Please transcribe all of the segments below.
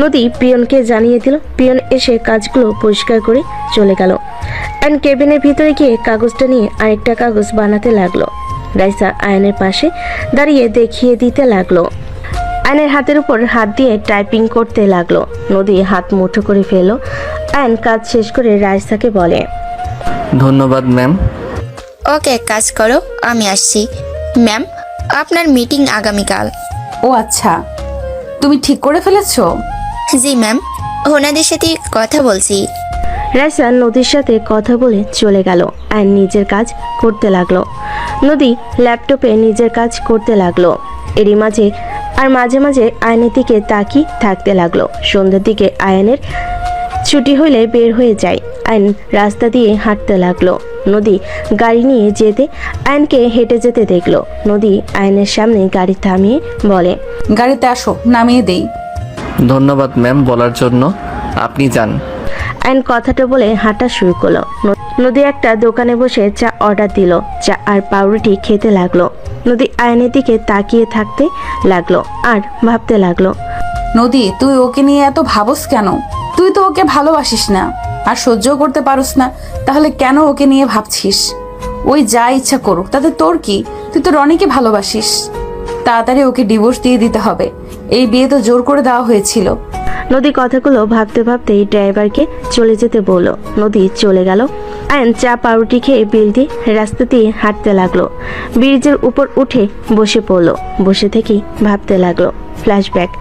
নদী পিয়নকে জানিয়ে দিল। পিয়ন এসে কাজগুলো পরিষ্কার করে চলে গেল। আয়ন কেবিনের ভিতরে গিয়ে কাগজটা নিয়ে আরেকটা কাগজ বানাতে লাগলো। রাইসা আয়নের পাশে দাঁড়িয়ে দেখিয়ে দিতে লাগলো। আয়নের হাতের উপর হাত দিয়ে টাইপিং করতে লাগলো। নদী হাত মুঠো করে ফেলল। আয়ন কাজ শেষ করে রাইসাকে বলে, ধন্যবাদ ম্যাম। ওকে, কাজ করো, আমি আসছি। ম্যাম, আপনার মিটিং আগামীকাল। ও আচ্ছা, তুমি ঠিক করে ফেলেছো? জি ম্যাম, ওনাদের সাথে কথা বলছি। রাইসা নদীর সাথে কথা বলে চলে গেল। আয়ন নিজের কাজ করতে লাগলো। নদী ল্যাপটপে নিজের কাজ করতে লাগলো। এরই মাঝে মাঝে আয়নের দিকে তাকিয়ে থাকতে লাগলো। সন্ধ্যার দিকে আয়নের ছুটি হলে বের হয়ে যায়। আয়ন রাস্তা দিয়ে হাঁটতে লাগলো। নদী গাড়ি নিয়ে যেতে আয়নকে হেঁটে যেতে দেখলো। নদী আয়নের সামনে গাড়ি থামিয়ে বলে, গাড়িতে আসো, নামিয়ে দেই। ধন্যবাদ ম্যাম বলার জন্য। আপনি যান। আয়ন কথাটা বলে হাঁটা শুরু করলো। নদী একটা দোকানে বসে চা অর্ডার দিল। চা আর পাউরুটি খেতে লাগলো। নদী আয়নের দিকে তাকিয়ে থাকতে লাগলো আর ভাবতে লাগলো, নদী, তুই ওকে নিয়ে এত ভাবস কেন? তুই তো ওকে ভালোবাসিস না আর সহ্যও করতে পারস না, তাহলে কেন ওকে নিয়ে ভাবছিস? ওই যা ইচ্ছা করুক, তাতে তোর কি? তুই তো রনিকে ভালোবাসিস। তাড়াতাড়ি ওকে ডিভোর্স দিয়ে দিতে হবে। এই বিয়ে তো জোর করে দেওয়া হয়েছিল। নদী কথাগুলো ভাবতে ভাবতেই ড্রাইভারকে চলে যেতে বলল। নদী চলে গেল। আয়ন চা পাউরুটি খেয়ে বিল দিয়ে রাস্তা দিয়ে হাঁটতে লাগলো। ব্রিজের উপর উঠে বসে পড়লো। বসে থেকেই ভাবতে লাগলো। ফ্ল্যাশব্যাক।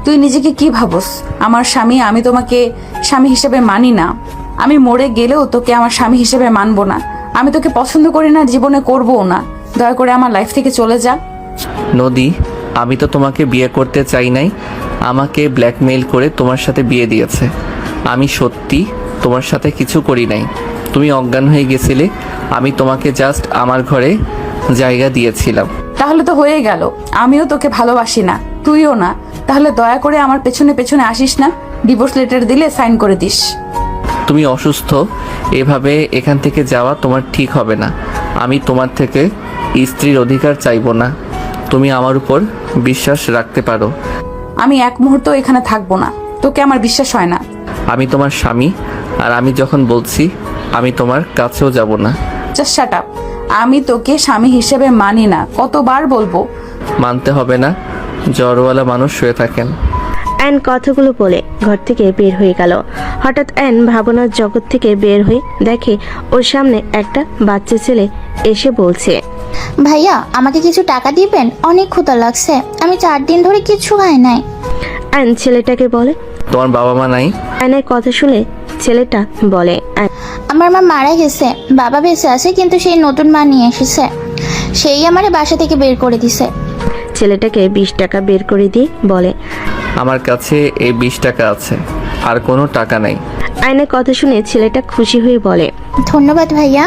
তুই নিজেকে কি ভাবস? আমার স্বামী, আমি তোমাকে স্বামী হিসেবে মানি না। আমি মরে গেলেও তোকে আমার স্বামী হিসেবে মানবো না। আমি তোকে পছন্দ করি না, জীবনে করবও না। দয়া করে আমার লাইফ থেকে চলে যা। নদী, আমি তো তোমাকে বিয়ে করতে চাই নাই। আমাকে ব্ল্যাকমেইল করে তোমার সাথে বিয়ে দিয়েছে। আমি সত্যি তোমার সাথে কিছু করি নাই। তুমি অজ্ঞান হয়ে গেছিলে। আমি তোমাকে জাস্ট আমার ঘরে জায়গা দিয়েছিলাম। তাহলে তো হয়ে গেল। আমিও তোকে ভালোবাসি না, তুইও না। তাহলে দয়া করে আমার পেছনে পেছনে আসিস না। ডিভোর্স লেটার দিলে সাইন করে দিস। তুমি অসুস্থ, এভাবে এখান থেকে যাওয়া তোমার ঠিক হবে না। আমি তোমার থেকে স্ত্রীর অধিকার চাইবো না। তুমি আমার উপর বিশ্বাস রাখতে পারো। আমি এক মুহূর্ত এখানে থাকবো না। তোকে আমার বিশ্বাস হয় না। আমি তোমার স্বামী, আর আমি যখন বলছি আমি তোমার কাছেও যাব না। Just shut up. আমি তোকে স্বামী হিসেবে মানি না। কতবার বলবো? মানতে হবে না, জ্বরওয়ালা মানুষ শুয়ে থাকেন। অ্যান কথাগুলো বলে ঘর থেকে বের হয়ে গেল। হঠাৎ অ্যান ভাবনার জগৎ থেকে বের হয়ে দেখে ওর সামনে একটা বাচ্চা ছেলে এসে বলছে, ভাইয়া, আমাকে কিছু টাকা দিবেন? অনেক ক্ষুধা লাগছে, আমি 4 দিন ধরে কিছু খাই নাই। অ্যান ছেলেটাকে বলে। তোমার বাবা মা নাই? অ্যানের কথা শুনে ছেলেটা বলে, আমার মা মারা গেছে, বাবা বেঁচে আছে, কিন্তু সেই নতুন মা নিয়ে এসেছে। সেই আমারে বাসা থেকে বের করে দিছে। ছেলেটাকে 20 টাকা বের করে দিয়ে বলে, আমার কাছে এই 20 টাকা আছে, আর কোনো টাকা নাই। আয়নের কথা শুনে ছেলেটা খুশি হয়ে বলে, ধন্যবাদ ভাইয়া।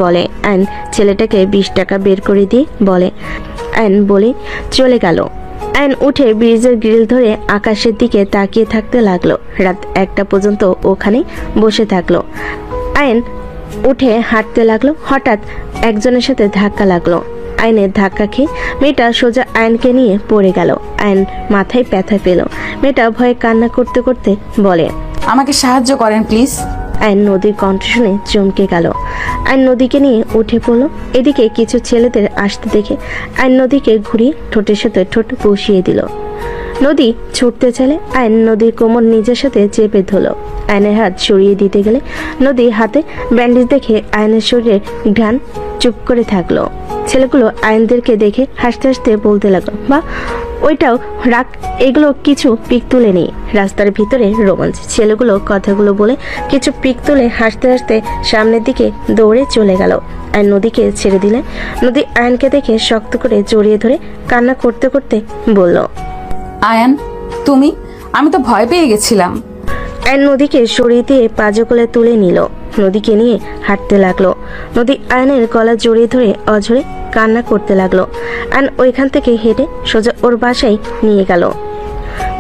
বলে আয়ন ছেলেটাকে 20 টাকা বের করে দিয়ে বলে। আয়ন বলে চলে গেল। আয়ন উঠে ব্রিজের গ্রিল ধরে আকাশের দিকে তাকিয়ে থাকতে লাগলো। রাত 1টা পর্যন্ত ওখানে বসে থাকলো। আয়ন উঠে হাঁটতে লাগলো। হঠাৎ একজনের সাথে ধাক্কা লাগলো। আয়নের ধাক্কা খেয়ে মেয়েটা সোজা আয়নকে নিয়ে পড়ে গেল। আয়ন মাথায় ব্যথা পেল। মেয়েটা ভয়ে কান্না করতে করতে বলে, আমাকে সাহায্য করেন প্লিজ। আয়ন নদীর কণ্ঠ শুনে চমকে গেল। আয়ন নদীকে নিয়ে উঠে পড়লো। এদিকে কিছু ছেলেদের আসতে দেখে আয়ন নদীকে ঘুরিয়ে ঠোঁটের সাথে ঠোঁট বসিয়ে দিল। নদী ছুটতে চলে। আয়ন নদীর কোমর নিজের সাথে চেপে ধরল। আয়নের হাত সরিয়ে দিতে গেলে নদী হাতে ব্যান্ডেজ দেখে আয়নের শরীরে ঘ্রাণ চুপ করে থাকলো। ছেলেগুলো আয়নদেরকে দেখে হাসতে হাসতে বলতে লাগলো, বা ওইটাও রাখ, এগুলো কিছু পিক তুলে নেই। রাস্তার ভিতরে রোমাঞ্চ। ছেলেগুলো কথাগুলো বলে কিছু পিক তুলে হাসতে হাসতে সামনের দিকে দৌড়ে চলে গেল। আয়ন নদীকে ছেড়ে দিলে। নদী আয়নকে দেখে শক্ত করে জড়িয়ে ধরে কান্না করতে করতে বলল, আয়ান, তুমি? আমি তো ভয় পেয়ে গেছিলাম। আয়ন নদীকে সরিয়ে দিয়ে পাজকলে তুলে নিল। নদীকে নিয়ে হাঁটতে লাগলো। নদী আয়নের গলা জড়িয়ে ধরে অঝরে কান্না করতে লাগলো। আয়ন ওইখান থেকে হেঁটে সোজা ওর বাসায় নিয়ে গেল।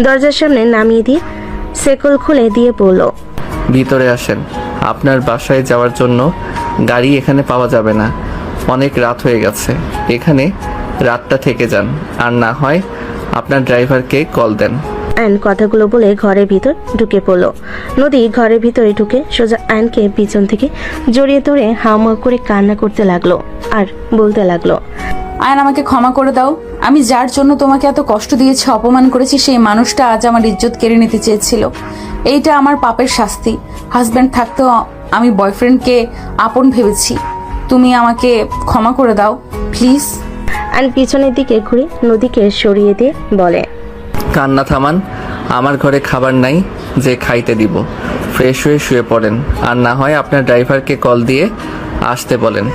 দরজার সামনে নামিয়ে দিয়ে সেকল খুলে দিয়ে বলল, ভিতরে আসেন। আপনার বাসায় যাওয়ার জন্য গাড়ি এখানে পাওয়া যাবে না। অনেক রাত হয়ে গেছে। এখানে রাতটা থেকে যান, আর না হয় আপনার ড্রাইভারকে কল দেন। আয়ন কথাগুলো বলে ঘরের ভিতর ঢুকে পড়ল। নদী ঘরের ভিতরে ঢুকে সোজা আয়নকে পিছন থেকে জড়িয়ে ধরে হাউমাউ করে কান্না করতে লাগলো আর বলতে লাগলো, আয়ন আমাকে ক্ষমা করে দাও। আমি যার জন্য তোমাকে এত কষ্ট দিয়েছি, অপমান করেছি, সেই মানুষটা আজ আমার ইজ্জত কেড়ে নিতে চেয়েছিল। এইটা আমার পাপের শাস্তি। হাজব্যান্ড থাকতেও আমি বয়ফ্রেন্ডকে আপন ভেবেছি। তুমি আমাকে ক্ষমা করে দাও প্লিজ। আয়ন পিছনের দিকে ঘুরে নদীকে সরিয়ে দিয়ে বলে, কান্না থামান। আমার ঘরে খাবার নাই যে খাইতে দিব। ফ্রেশ হয়ে শুয়ে পড়েন, আর না হয় আপনার ড্রাইভারকে কল দিয়ে আসতে বলেন।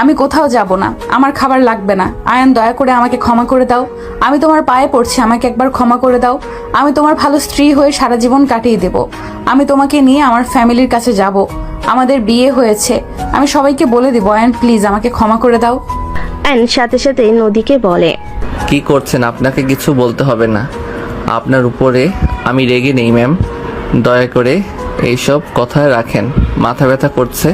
আমি কোথাও যাব না, আমার খাবার লাগবে না। আয়ন দয়া করে আমাকে ক্ষমা করে দাও। আমি তোমার পায়ে পড়ছি, আমাকে একবার ক্ষমা করে দাও। আমি তোমার ভালো স্ত্রী হয়ে সারা জীবন কাটিয়ে দেব। আমি তোমাকে নিয়ে আমার ফ্যামিলির কাছে যাব। আমাদের বিয়ে হয়েছে, আমি সবাইকে বলে দেবো। আয়ন প্লিজ আমাকে ক্ষমা করে দাও। আয়ন সাথে সাথে নদীকে বলে, কি করছেন? আপনাকে কিছু বলতে হবে না। আপনার উপরে আমি রেগে নেই ম্যাম। দয়া করে এইসব কথা রাখেন। মাথা ব্যথা করছে।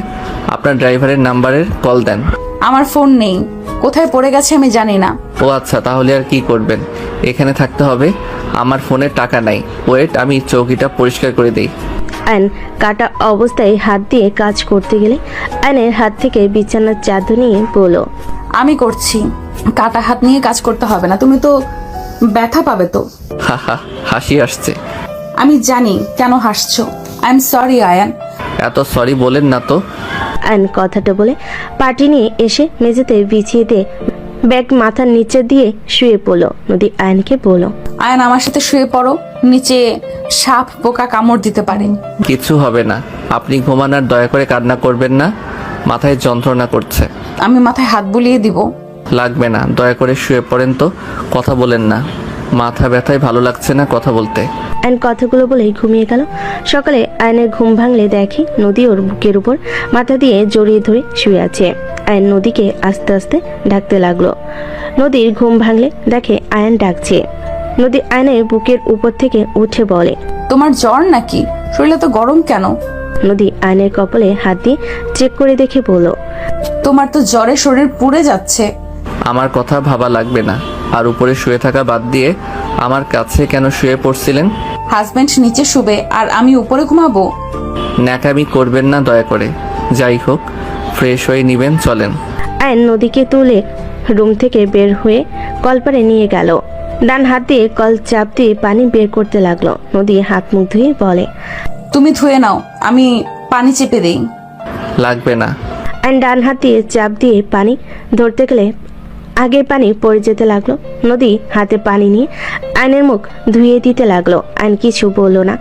আপনার ড্রাইভারের নাম্বারের কল দেন। আমার ফোন নেই, কোথায় পড়ে গেছে আমি জানি না। ও আচ্ছা, তাহলে আর কি করবেন? এখানে থাকতে হবে। আমার ফোনে টাকা নাই। ওয়েট, আমি চৌকিটা পরিষ্কার করে দিই। আয়ন কাটা অবস্থায় হাত দিয়ে কাজ করতে গেলে আয়নের হাত থেকে বিছানার চাদর নিয়ে বলল, আমি করছি। কাটা হাত নিয়ে কাজ করতে হবে না, তুমি তো ব্যথা পাবে তো। হাহা, হাসি আসছে। আমি জানি কেন হাসছো। I am sorry Ayaan. এত সরি বলেন না তো। আয়ন কথাটা বলে পাটি নিয়ে এসে মেঝেতে বিছিয়ে দিয়ে ব্যাগ মাথার নিচে দিয়ে শুয়ে পড়ল। নদী আয়নকে বলল, আয়ান আমার সাথে শুয়ে পড়ো, নিচে সাপ পোকা কামড় দিতে পারে। কিছু হবে না। আপনি ঘুমান আর দয়া করে কান্না করবেন না। মাথায় যন্ত্রণা করছে। আমি মাথায় হাত বুলিয়ে দিব। লাগবে না, দয়া করে শুয়ে পড়েন তো। কথা বলেন না। মাথা ব্যথায় ভালো লাগছে না কথা বলতে। আয়ন কথাগুলো বলেই ঘুমিয়ে গেল। সকালে আয়নের ঘুম ভাঙলে দেখে নদী ওর বুকের উপর মাথা দিয়ে জড়িয়ে ধরে শুয়ে আছে। আয়ন নদীকে আস্তে আস্তে ডাকতে লাগলো। নদীর ঘুম ভাঙলে দেখে আয়ন ডাকছে। নদী আয়নের বুকের উপর থেকে উঠে বলে, তোমার জ্বর নাকি? শরীরে তো গরম কেন? নদী আয়নের কপালে হাত দিয়ে চেক করে দেখে বলল, তোমার তো জ্বরে শরীর পুড়ে যাচ্ছে। আমার কথা ভাবা লাগবে না। আর উপরে শুয়ে থাকা বাদ দিয়ে আমার কাছে কেন শুয়ে পড়ছিলেন? হাজবেন্ড নিচে শুবে আর আমি উপরে ঘুমাবো? ন্যাকামি করবেন না দয়া করে। যাই হোক, ফ্রেশ হয়ে নিবেন, চলেন। আয়ন নদীকে তুলে রুম থেকে বের হয়ে কলপারে নিয়ে গেল। ডান হাত দিয়ে কল চাপ দিয়ে পানি বের করতে লাগলো। নদী হাত মুখ ধুয়ে বলে, তুমি ধুয়ে নাও, আমি পানি চেপে দেই। লাগবে না। আয়ন ডান হাত দিয়ে চাপ দিয়ে পানি ধরতে গেলে আগের পানি পড়ে যেতে লাগলো। নদী হাতে পানি নিয়ে আয়নের মুখ ধুয়ে দিতে লাগলো। আয়ন কিছু বললো না।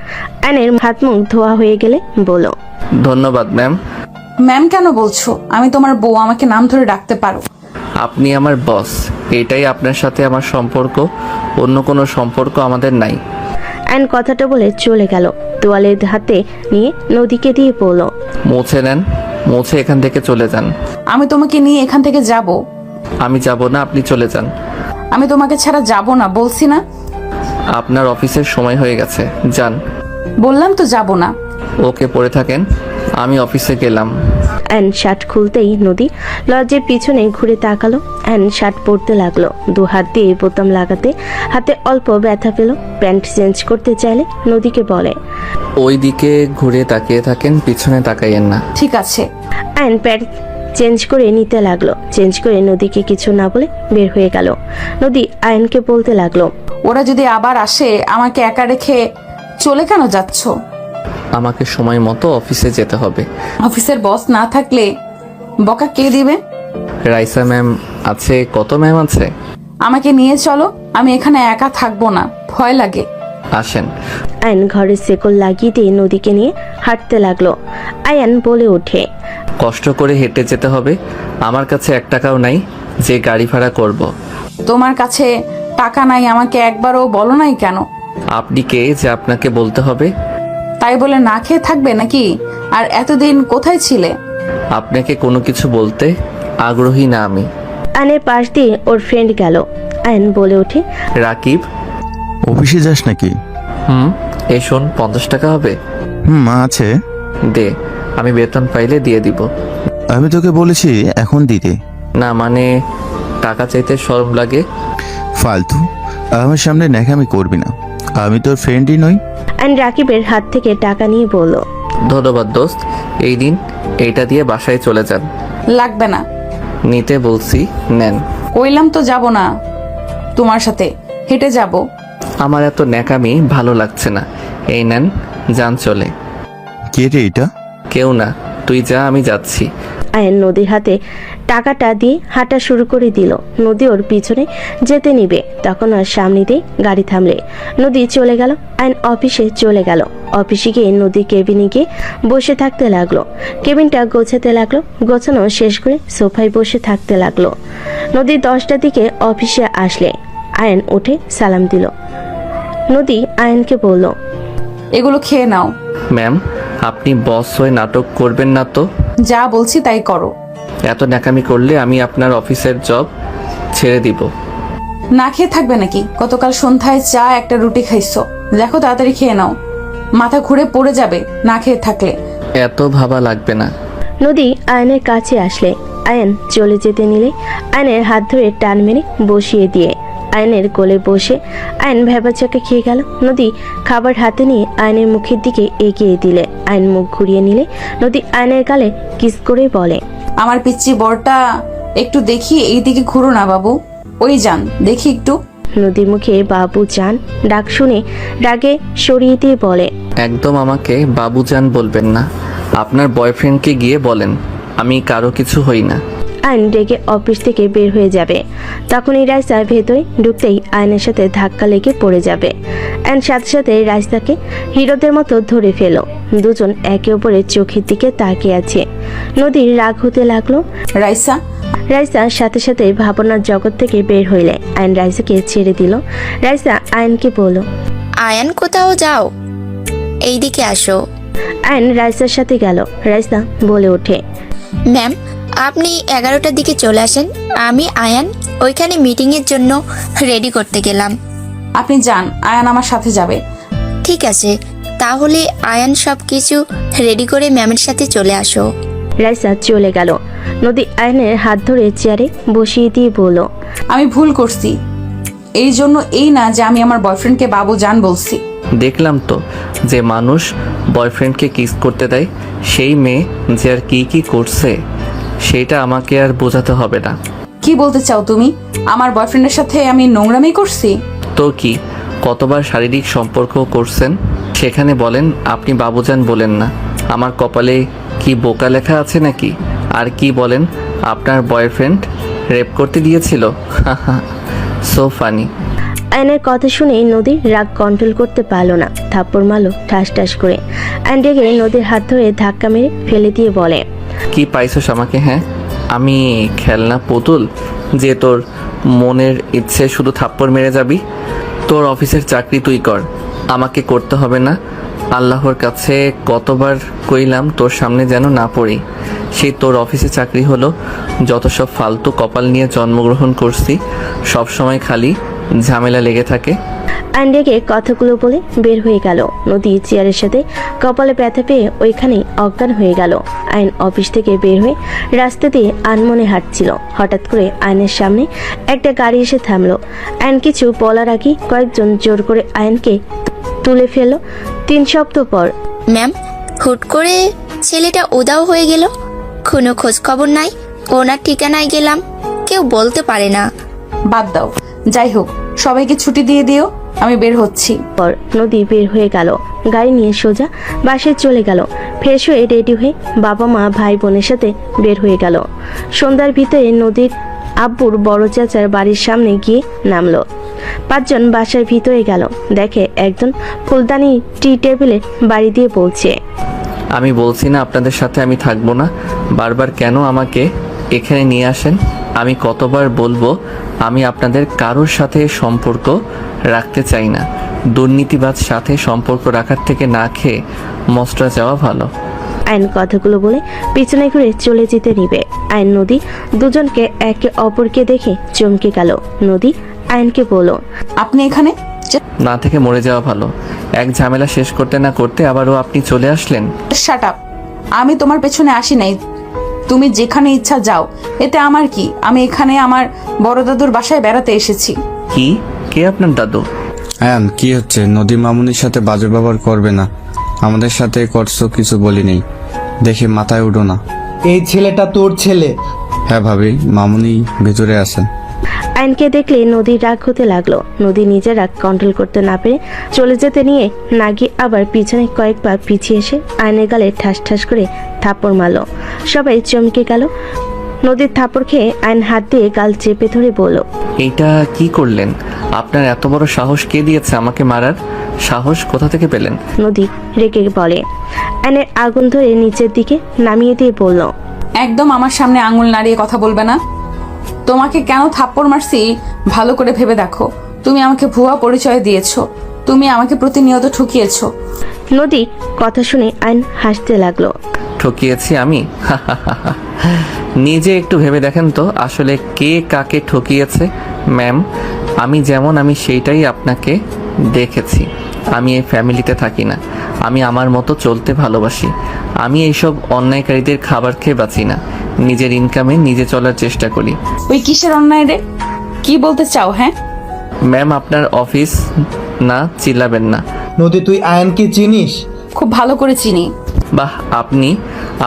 আয়নের হাত মুখ ধোয়া হয়ে গেলে বলল, ধন্যবাদ ম্যাম। ম্যাম কেন বলছো? আমি তোমার বউ, আমাকে নাম ধরে ডাকতে পারো। আপনি আমার বস। এটাই আপনার সাথে আমার সম্পর্ক। অন্য কোনো সম্পর্ক আমাদের নাই। আয়ন কথাটা বলে চলে গেল। তোয়ালের হাতে নিয়ে নদীকে দিয়ে বলল, মুছে নেন, মুছে এখান থেকে চলে যান। আমি তোমাকে নিয়ে এখান থেকে যাব। আমি যাব না, আপনি চলে যান। আমি তোমাকে ছাড়া যাব না, বলছি না? আপনার অফিসের সময় হয়ে গেছে, যান। বললাম তো যাব না। ওকে, পড়ে থাকেন, আমি অফিসে গেলাম। অ্যান শার্ট খুলতেই নদী লজ্জের পিছনে ঘুরে তাকালো। অ্যান শার্ট পরতে লাগলো। দু হাত দিয়ে বোতাম লাগাতে হাতে অল্প ব্যথা পেল। প্যান্ট চেঞ্জ করতে চাইলে নদীকে বলে, ওই দিকে ঘুরে তাকিয়ে থাকেন, পিছনে তাকাইয়েন না। ঠিক আছে। অ্যান প্যান্ট চেঞ্জ করে নিতে লাগলো। চেঞ্জ করে নদীকে কিছু না বলে বের হয়ে গেল। নদী আয়নকে বলতে লাগলো, ওরা যদি আবার আসে আমাকে একা রেখে চলে কেন যাচ্ছ? আমাকে সময় মতো অফিসে যেতে হবে। অফিসের বস না থাকলে বকা কে দিবে? রাইসা ম্যাম আছে। কত ম্যাম আছে? আমাকে নিয়ে চলো, আমি এখানে একা থাকবো না, ভয় লাগে। আসেন। আয়ন ঘরের শেকল লাগিয়ে দিয়ে নদীকে নিয়ে হাঁটতে লাগলো। আয়ান বলে ওঠে, কষ্ট করে হেঁটে যেতে হবে। আমার কাছে 1 টাকাও নাই যে গাড়ি ভাড়া করব। তোমার কাছে টাকা নাই আমাকে একবারও বলো নাই কেন? আপনি কে যে আপনাকে বলতে হবে? তাই বলে না খেয়ে থাকবে নাকি? আর এতদিন কোথায় ছিলে? আপনাকে কোনো কিছু বলতে আগ্রহী না আমি। আয়নের পাশ দিয়ে ওর ফ্রেন্ড গেল। আয়ন বলে ওঠে, রাকিব। অফিসে যাস নাকি? এই শোন, 50 টাকা হবে? আছে। দে, আমি বেতন পাইলে দিয়ে দিব। আমি তোকে বলেছি এখন দিতে। না মানে, টাকা চাইতে শরম লাগে। ফালতু, আমার সামনে ন্যাকামি করবি না। আমি তোর ফ্রেন্ডই নই। আইন রাকিবের হাত থেকে টাকা নিয়ে বলল, ধন্যবাদ দোস্ত, এই দিন এইটা দিয়ে বাসায় চলে যান। লাগবে না। নিতে বলছি, নেন। কইলাম তো যাব না তোমার সাথে, হেঁটে যাব। আমার এত ন্যাকামি ভালো লাগছে না, এই নেন, যান চলে। কে রে এটা? কেউ না, তুই যা, আমি যাচ্ছি। আয়ন নদীর হাতে টাকাটা দিয়ে হাঁটা শুরু করে দিল। নদী ওর পিছনে যেতে নিবে, তখন আর সামনে দিয়ে গাড়ি থামলে নদী চলে গেল। আয়ন অফিসে চলে গেল। অফিসে গিয়ে নদী কেবিনে গিয়ে বসে থাকতে লাগলো। কেবিনটা গোছাতে লাগলো। গোছানো শেষ করে সোফায় বসে থাকতে লাগলো। নদী 10টার দিকে অফিসে আসলে আয়ন উঠে সালাম দিল। নদী আয়নকে বলল, এগুলো খেয়ে নাও। ম্যাম, আপনি বস হয়ে নাটক করবেন না তো? যা বলছি তাই করো। এত ন্যাকামি করলে আমি আপনার অফিসের জব ছেড়ে দিব। না খেয়ে থাকবে নাকি? গতকাল সন্ধ্যায় চা একটা রুটি খাইছো, দেখো তাড়াতাড়ি খেয়ে নাও, মাথা ঘুরে পড়ে যাবে না খেয়ে থাকলে। এত ভাবা লাগবে না। নদী আয়নের কাছে আসলে আয়ন চলে যেতে নিলে আয়নের হাত ধরে টান মেরে বসিয়ে দিয়ে আয়নের কোলে বসে আয়ন ভেবাচাকে খেয়ে গেল। নদী খাবার হাতে নিয়ে আয়নের মুখের দিকে এগিয়ে দিলে আয়ন মুখ ঘুরিয়ে নিলে নদী আয়নের গালে কিস করে বলে, আমার পিচ্চি বরটা একটু দেখি এইদিকে ঘুরো না বাবু, ওই যান দেখি একটু। নদীর মুখে বাবু জান ডাক শুনে রাগে সরিয়ে দিয়ে বলে, একদম আমাকে বাবুজান বলবেন না, আপনার বয়ফ্রেন্ডকে গিয়ে বলেন আমি কারো কিছু হই না। আয়ন রেগে অফিস থেকে বের হয়ে যাবে। তখনই রাইসা ভেতরে ঢুকতেই আয়নের সাথে ধাক্কা লেগে পড়ে যাবে। আয়ন সাথে সাথে রাইসাকে হিরোদের মতো ধরে ফেল। দুজন একে অপরের চোখের দিকে তাকিয়ে আছে। নদীর রাগ হতে লাগলো। রাইসা, রাইসা সাথে সাথে ভাবনার জগৎ থেকে বের হইলে আয়ন রাইসাকে ছেড়ে দিল। রাইসা আয়নকে বলল, আয়ান কোথাও যাও, এইদিকে আসো। আয়ন রাইসার সাথে গেল। রাইসা বলে ওঠে, ম্যাম, আপনি 11টার দিকে চলে আসেন, আমি আয়ান ওইখানে মিটিংয়ের জন্য রেডি করতে গেলাম। আপনি যান, আয়ান আমার সাথে যাবে। ঠিক আছে, তাহলে আয়ান সব কিছু রেডি করে ম্যামের সাথে চলে আসো। রাইসা চলে গেল। নদী আয়নের হাত ধরে চেয়ারে বসিয়ে দিয়ে বলল, আমি ভুল করছি, এই জন্য এই না যে আমি আমার বয়ফ্রেন্ডকে বাবু জান বলছি। দেখলাম তো যে মানুষ বয়ফ্রেন্ডকে কিস করতে দেয়, সেই মেয়ে যে আর কি কি করছে সেটা আমাকে আর বোঝাতে হবে না। কি বলতে চাও তুমি? আমার বয়ফ্রেন্ডের সাথে আমি নোংরামি করছি? তো কি, কতবার শারীরিক সম্পর্ক করছেন সেখানে বলেন আপনি বাবুজান বলেন না? আমার কপালে কি বোকা লেখা আছে নাকি? আর কি বলেন আপনার বয়ফ্রেন্ড রেপ করতে দিয়েছিল? So funny. আয়নের কথা শুনে নদীর রাগ কন্ট্রোল করতে পারলো না, থাপ্পড় মারলো ঠাস ঠাস করে। আয়ন রেগে নদীর হাত ধরে ধাক্কা মেরে ফেলে দিয়ে বলে, কি পাইছস আমাকে? হ্যাঁ, আমি খেলনা পুতুল যে তোর মনের ইচ্ছে শুধু থাপ্পড় মেরে যাবি? তোর অফিসের চাকরি তুই কর, আমাকে করতে হবে না। আল্লাহর কাছে কতবার কইলাম তোর সামনে যেন না পড়ি। সেই তোর অফিসে চাকরি হলো, যত সব ফালতু কপাল নিয়ে জন্মগ্রহণ করছি, সব সময় খালি ঝামেলা লেগে থাকে। আয়ন রেগে কথাগুলো বলে বের হয়ে গেল। নদী চেয়ারের সাথে কপালে ব্যথা পেয়ে ওইখানেই অজ্ঞান হয়ে গেল। আয়ন অফিস থেকে বের হয়ে রাস্তা দিয়ে আনমনে হাঁটছিল। হঠাৎ করে আয়নের সামনে একটা গাড়ি এসে থামলো। আয়ন কিছু বলার আগে কয়েকজন জোর করে আয়নকে তুলে ফেললো। 3 সপ্তাহ পর। ম্যাম, হুট করে ছেলেটা উধাও হয়ে গেল, কোনো খোঁজ খবর নাই। ওনার ঠিকানায় গেলাম, কেউ বলতে পারে না। বাদ দাও, যাই হোক সবাইকে ছুটি দিয়ে দিও, আমি বের হচ্ছি। পর নদী বের হয়ে গেল। গাড়ি নিয়ে সোজা বাসায় চলে গেল। ফ্রেশ হয়ে রেডি হয়ে বাবা মা ভাই বোনের সাথে বের হয়ে গেল। সন্ধ্যার ভিতরে নদীর আব্বুর বড় চাচার বাড়ির সামনে গিয়ে নামলো। 5 জন বাসার ভিতরে গেল। দেখে একজন ফুলদানি টি টেবিলে বাড়ি দিয়ে বলছে, আমি বলছি না আপনাদের সাথে আমি থাকবো না? বারবার কেন আমাকে এখানে নিয়ে আসেন? আমি কতবার বলবো আমি আপনাদের কারোর সাথে সম্পর্ক রাখতে চাই না। দুর্নীতিবাজ সাথে সম্পর্ক রাখার থেকে না খেয়ে মস্ত্রা যাওয়া ভালো। আইন কথাগুলো বলে পিছনে ঘুরে চলে যেতে নিবে। আইন নদী দুজনকে একে অপরকে দেখে চমকে গেল। নদী আইনকে বলল, আপনি এখানে? না থেকে মরে যাওয়া ভালো। এক ঝামেলা শেষ করতে না করতে আবারও আপনি চলে আসলেন। শাট আপ, আমি তোমার পেছনে আসি নাই, তুমি যেখানে ইচ্ছা যাও, এতে আমার কি? আমি এখানে আমার বড় দাদুর বাসায় বেড়াতে এসেছি। কি? কে আপনার দাদু? আয়ান কি হচ্ছে? নদী মামুনির সাথে বাজে ব্যবহার করবে না। আমাদের সাথে করছো কিছু বলি নেই, দেখে মাথায় উঠো না। এই ছেলেটা তোর ছেলে? হ্যাঁ ভাবি, মামুনি ভিতরে আছেন। আয়নকে দেখলে নদীর রাগ হতে লাগলো। নদী নিজের রাগ কন্ট্রোল করতে না পেরে চলে যেতে নিয়ে নাগি আবার পিছনে কয়েকবার পিছিয়ে এসে আয়নের গালে ঠাস ঠাস করে থাপ্পড় মারল। সবাই চমকে গেল। নদীর থাপ্পড় খেয়ে আয়ন হাত দিয়ে গাল চেপে ধরে বলল, এইটা কি করলেন? আপনার এত বড় সাহস কে দিয়েছে আমাকে মারার? সাহস কোথা থেকে পেলেন? নদী রেগে বলে। আয়নের আগুন ধরে নিচের দিকে নামিয়ে দিয়ে বলল, একদম আমার সামনে আঙুল নাড়িয়ে কথা বলবে না। তোমাকে কেন থাপ্পড় মারছি ভালো করে ভেবে দেখো। তুমি আমাকে ভুয়া পরিচয় দিয়েছো, তুমি আমাকে প্রতিনিয়ত ঠকিয়েছো। নদী কথা শুনে আয়ন হাসতে লাগলো। ঠকিয়েছি আমি? নিজে একটু ভেবে দেখেন তো আসলে কে কাকে ঠকিয়েছে। ম্যাম, আমি যেমন আমি সেইটাই আপনাকে দেখেছি। আমি এই ফ্যামিলিতে থাকি না, আমি আমার মতো চলতে ভালোবাসি। আমি এইসব অন্যায়কারীদের খাবার খেয়ে বাঁচি না, নিজের ইনকামে নিজে চলার চেষ্টা করি। ওই কিসের অন্যায় রে? কি বলতে চাও? হ্যাঁ ম্যাম, আপনার অফিস না, চিল্লাবেন না। নদী, তুই আয়নকে চিনিস? খুব ভালো করে চিনি। বাহ, আপনি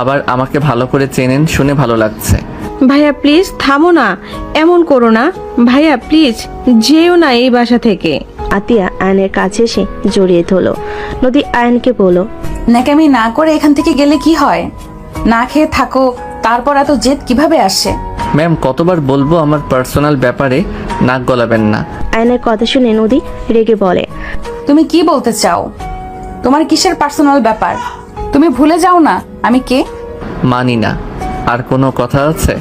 আবার আমাকে ভালো করে চেনেন, শুনে ভালো লাগছে। ভাইয়া প্লিজ থামো না, এমন করো না। ভাইয়া প্লিজ যেও না এই বাসা থেকে। আতিয়া আয়নের কাছে এসে জড়িয়ে ধরলো। নদী আয়নকে বলল, ন্যাকামি না করে এখান থেকে গেলে কি হয়? না খেয়ে থাকো, তারপর এত জেদ কিভাবে আসে? ম্যাম, কতবার বলবো আমার পার্সোনাল ব্যাপারে নাক গলাবেন না। আয়নের কথা শুনে নদী রেগে বলে, তুমি কি বলতে চাও? তোমার কিসের পার্সোনাল ব্যাপার? তুমি ভুলে যাও না আমি কে। মানি না। আর কোনো কথা আছে?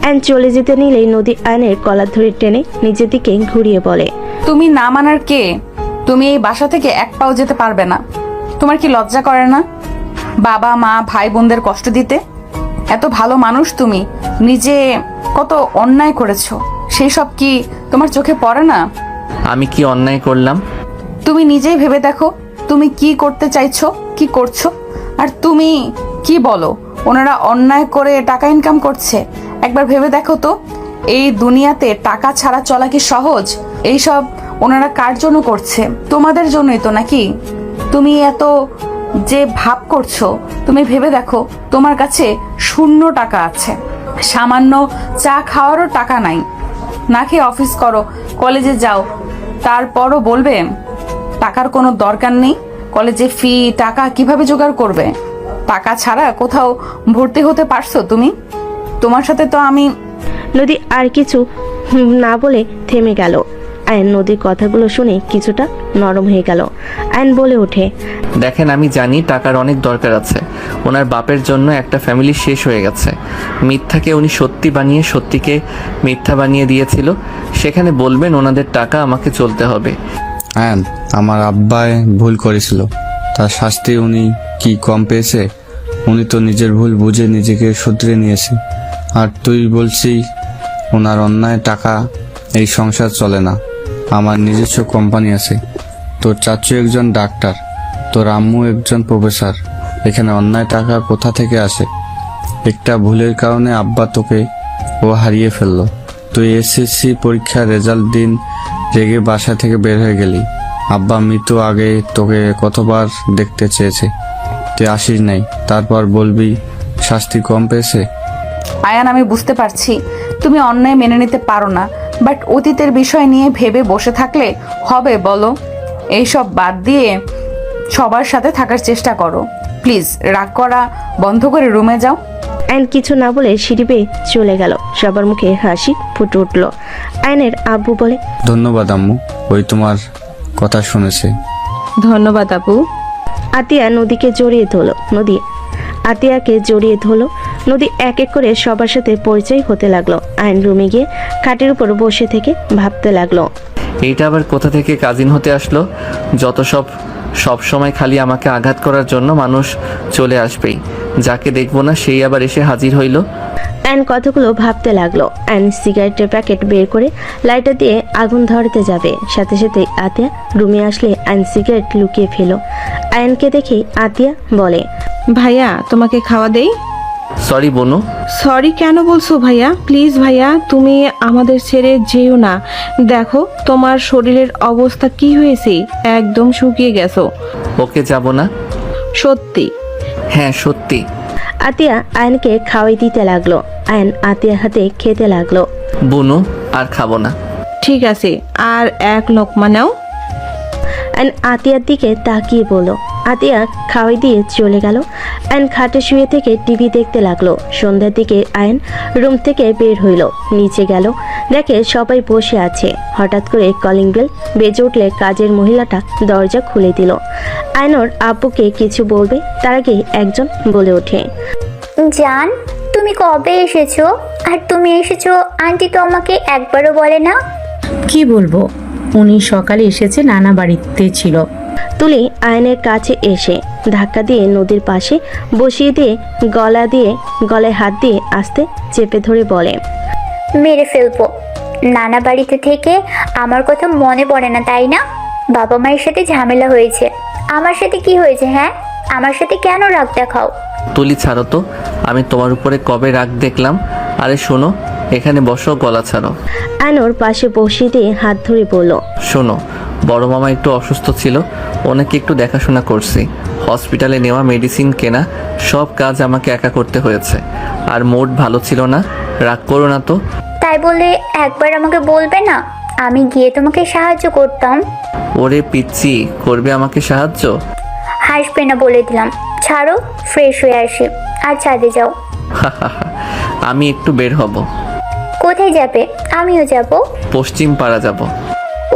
আয়ন চলে যেতে নিলেই নদী আয়নের কলার ধরে টেনে নিজের দিকে ঘুরিয়ে বলে, তুমি না মানার কে? তুমি এই বাসা থেকে এক পাও যেতে পারবে না। তোমার কি লজ্জা করে না বাবা মা ভাই বোনদের কষ্ট দিতে? এত ভালো মানুষ তুমি, নিজে কত অন্যায় করেছো, সেই সব কি তোমার চোখে পড়ে না? আমি কি অন্যায় করলাম? তুমি নিজেই ভেবে দেখো তুমি কি করতে চাইছো, কি করছো। আর তুমি কি বলো ওনারা অন্যায় করে টাকা ইনকাম করছে? একবার ভেবে দেখো তো, এই দুনিয়াতে টাকা ছাড়া চলা কি সহজ? এইসব ওনারা কার জন্য করছে? তোমাদের জন্যই তো নাকি? তুমি এত যে ভাব করছো, তুমি ভেবে দেখো তোমার কাছে শূন্য টাকা আছে, সামান্য চা খাওয়ারও টাকা নাই। না খেয়ে অফিস করো, কলেজে যাও, তারপরও বলবে টাকার কোনো দরকার নেই। কলেজে ফি টাকা কিভাবে জোগাড় করবে? টাকা ছাড়া কোথাও ভর্তি হতে পারছো তুমি? তোমার সাথে তো আমি। নদী আর কিছু না বলে থেমে গেল। আয়ন নদীর কথাগুলো শুনে কিছুটা নরম হয়ে গেল। আয়ন বলে ওঠে, দেখেন, আমি জানি টাকার অনেক দরকার আছে। ওনার বাপের জন্য একটা ফ্যামিলি শেষ হয়ে গেছে। মিথ্যাকে উনি সত্যি বানিয়ে সত্যিকে মিথ্যা বানিয়ে দিয়েছিল। সেখানে বলবেন ওনাদের টাকা আমাকে চলতে হবে। আয়ান, আমার আব্বায় ভুল করেছিল, তার শাস্তি উনি কি কম পেয়েছে? উনি তো নিজের ভুল বুঝে নিজেকে শুধরে নিয়েছে। আর তুই বলছি ওনার অন্যায় টাকা এই সংসার চলে না। আমার নিজস্ব কোম্পানি আছে, তোর চাচু একজন ডাক্তার, তোর আম্মু একজন প্রফেসর। এখানে অন্যায় টাকা কোথা থেকে আসে? একটা ভুলের কারণে আব্বা তোকে ও হারিয়ে ফেললো। তুই এসএসসি পরীক্ষার রেজাল্ট দিন রেগে বাসা থেকে বের হয়ে গেলি। আব্বা মৃত্যু আগে তোকে কতবার দেখতে চেয়েছে, তুই আসিস নাই। তারপর বলবি শাস্তি কম পেয়েছে? আয়ান, আমি বুঝতে পারছি তুমি অন্যায় মেনে নিতে পারো না, বাট অতীতের বিষয় নিয়ে ভেবে বসে থাকলে হবে বলো? এইসব বাদ দিয়ে সবার সাথে থাকার চেষ্টা করো। প্লিজ রাগ করা বন্ধ করে রুমে যাও। আয়ন কিছু না বলে সিঁড়ি বেয়ে চলে গেল। সবার মুখে হাসি ফুটে উঠল। আয়নের আব্বু বলে, ধন্যবাদ আম্মু, ওই তোমার কথা শুনেছে। ধন্যবাদ আপু। আতিয়া নদীকে জড়িয়ে ধরলো। নদী আতিয়াকে জড়িয়ে ধরলো। নদী এক এক করে সবার সাথে পরিচয় হতে লাগলো। আয়ন রুমে গিয়ে খাটের উপর বসে থেকে ভাবতে লাগলো, এইটা আবার কোথা থেকে কাজিন হতে আসলো? যত সব সময় খালি আমাকে আঘাত করার জন্য মানুষ চলে আসবেই। যাকে দেখবো না সেই আবার এসে হাজির হইল। আয়ন কথাগুলো ভাবতে লাগলো। আয়ন সিগারেটের প্যাকেট বের করে লাইটার দিয়ে আগুন ধরাতে যাবে, সাথে সাথে আতিয়া রুমে আসলে আয়ন সিগারেট লুকিয়ে ফেলো। আয়নকে দেখে আতিয়া বলে, ভাইয়া তোমাকে খাওয়া দেই? সরি বনু। সরি কেন বলছো ভাইয়া? প্লিজ ভাইয়া, তুমি আমাদের ছেড়ে যেও না। দেখো তোমার শরীরের অবস্থা কি হয়েছে, একদম শুকিয়ে গেছো। ওকে যাব না। সত্যি? হ্যাঁ সত্যি। আতিয়া আয়নকে খাওয়াই দিতে লাগলো। আয়ন আতিয়ার হাতে খেতে লাগলো। বনু আর খাবো না। ঠিক আছে, আর এক লোকমা নাও। আয়ন আতিয়ার দিকে তাকিয়ে বলল। আতিয়া খাওয়াই দিয়ে চলে গেল। আয়ন খাটে শুয়ে থেকে টিভি দেখতে লাগলো। সন্ধ্যার দিকে আয়ন রুম থেকে বের হইল, নিচে গেল, দেখে সবাই বসে আছে। হঠাৎ করে কলিং বেল বেজে উঠলে কাজের মহিলাটা দরজা খুলে দিল। আয়নর আব্বুকে কিছু বলবে, তার আগে একজন বলে ওঠে, জান, তুমি কবে এসেছো? আর তুমি এসেছো আন্টি তো আমাকে একবারও বলে না। কি বলবো, উনি সকালে এসেছে, নানা বাড়িতে ছিল। তুলি আয়নের কাছে এসে ধাক্কা দিয়ে নদীর পাশে বসিয়ে দিয়ে গলায় হাত দিয়ে আস্তে চেপে ধরে বলে, মেরে ফেলবো। নানা বাড়িতে থেকে আমার কথা মনে পড়ে না তাই না? বাবা মায়ের সাথে ঝামেলা হয়েছে। আমার সাথে কি হয়েছে? হ্যাঁ, আমার সাথে কেন রাগ দেখাও? তুলি ছাড়ো তো, আমি তোমার উপরে কবে রাগ দেখলাম? আরে শোনো, এখানে বসো, গলা ছাড়ো। আয়নর পাশে বসিয়ে দিয়ে হাত ধরে বলল, শোনো, বড় মামা একটু অসুস্থ ছিল, ওনাকে একটু দেখাশোনা করছি। হসপিটালে নেওয়া, মেডিসিন কেনা, সব কাজ আমাকে একা করতে হয়েছে। আর মোড ভালো ছিল না। রাগ করো না তো। তাই বলে একবার আমাকে বলবে না? আমি গিয়ে তোমাকে সাহায্য করতাম। ওরে পিচ্ছি, করবে আমাকে সাহায্য? হাসবে না বলে দিলাম। ছাড়ো, ফ্রেশ হয়ে আসি আর ছাদে যাও। আমি একটু বের হব। কোথায় যাবে? আমিও যাব। পশ্চিম পাড়া যাব।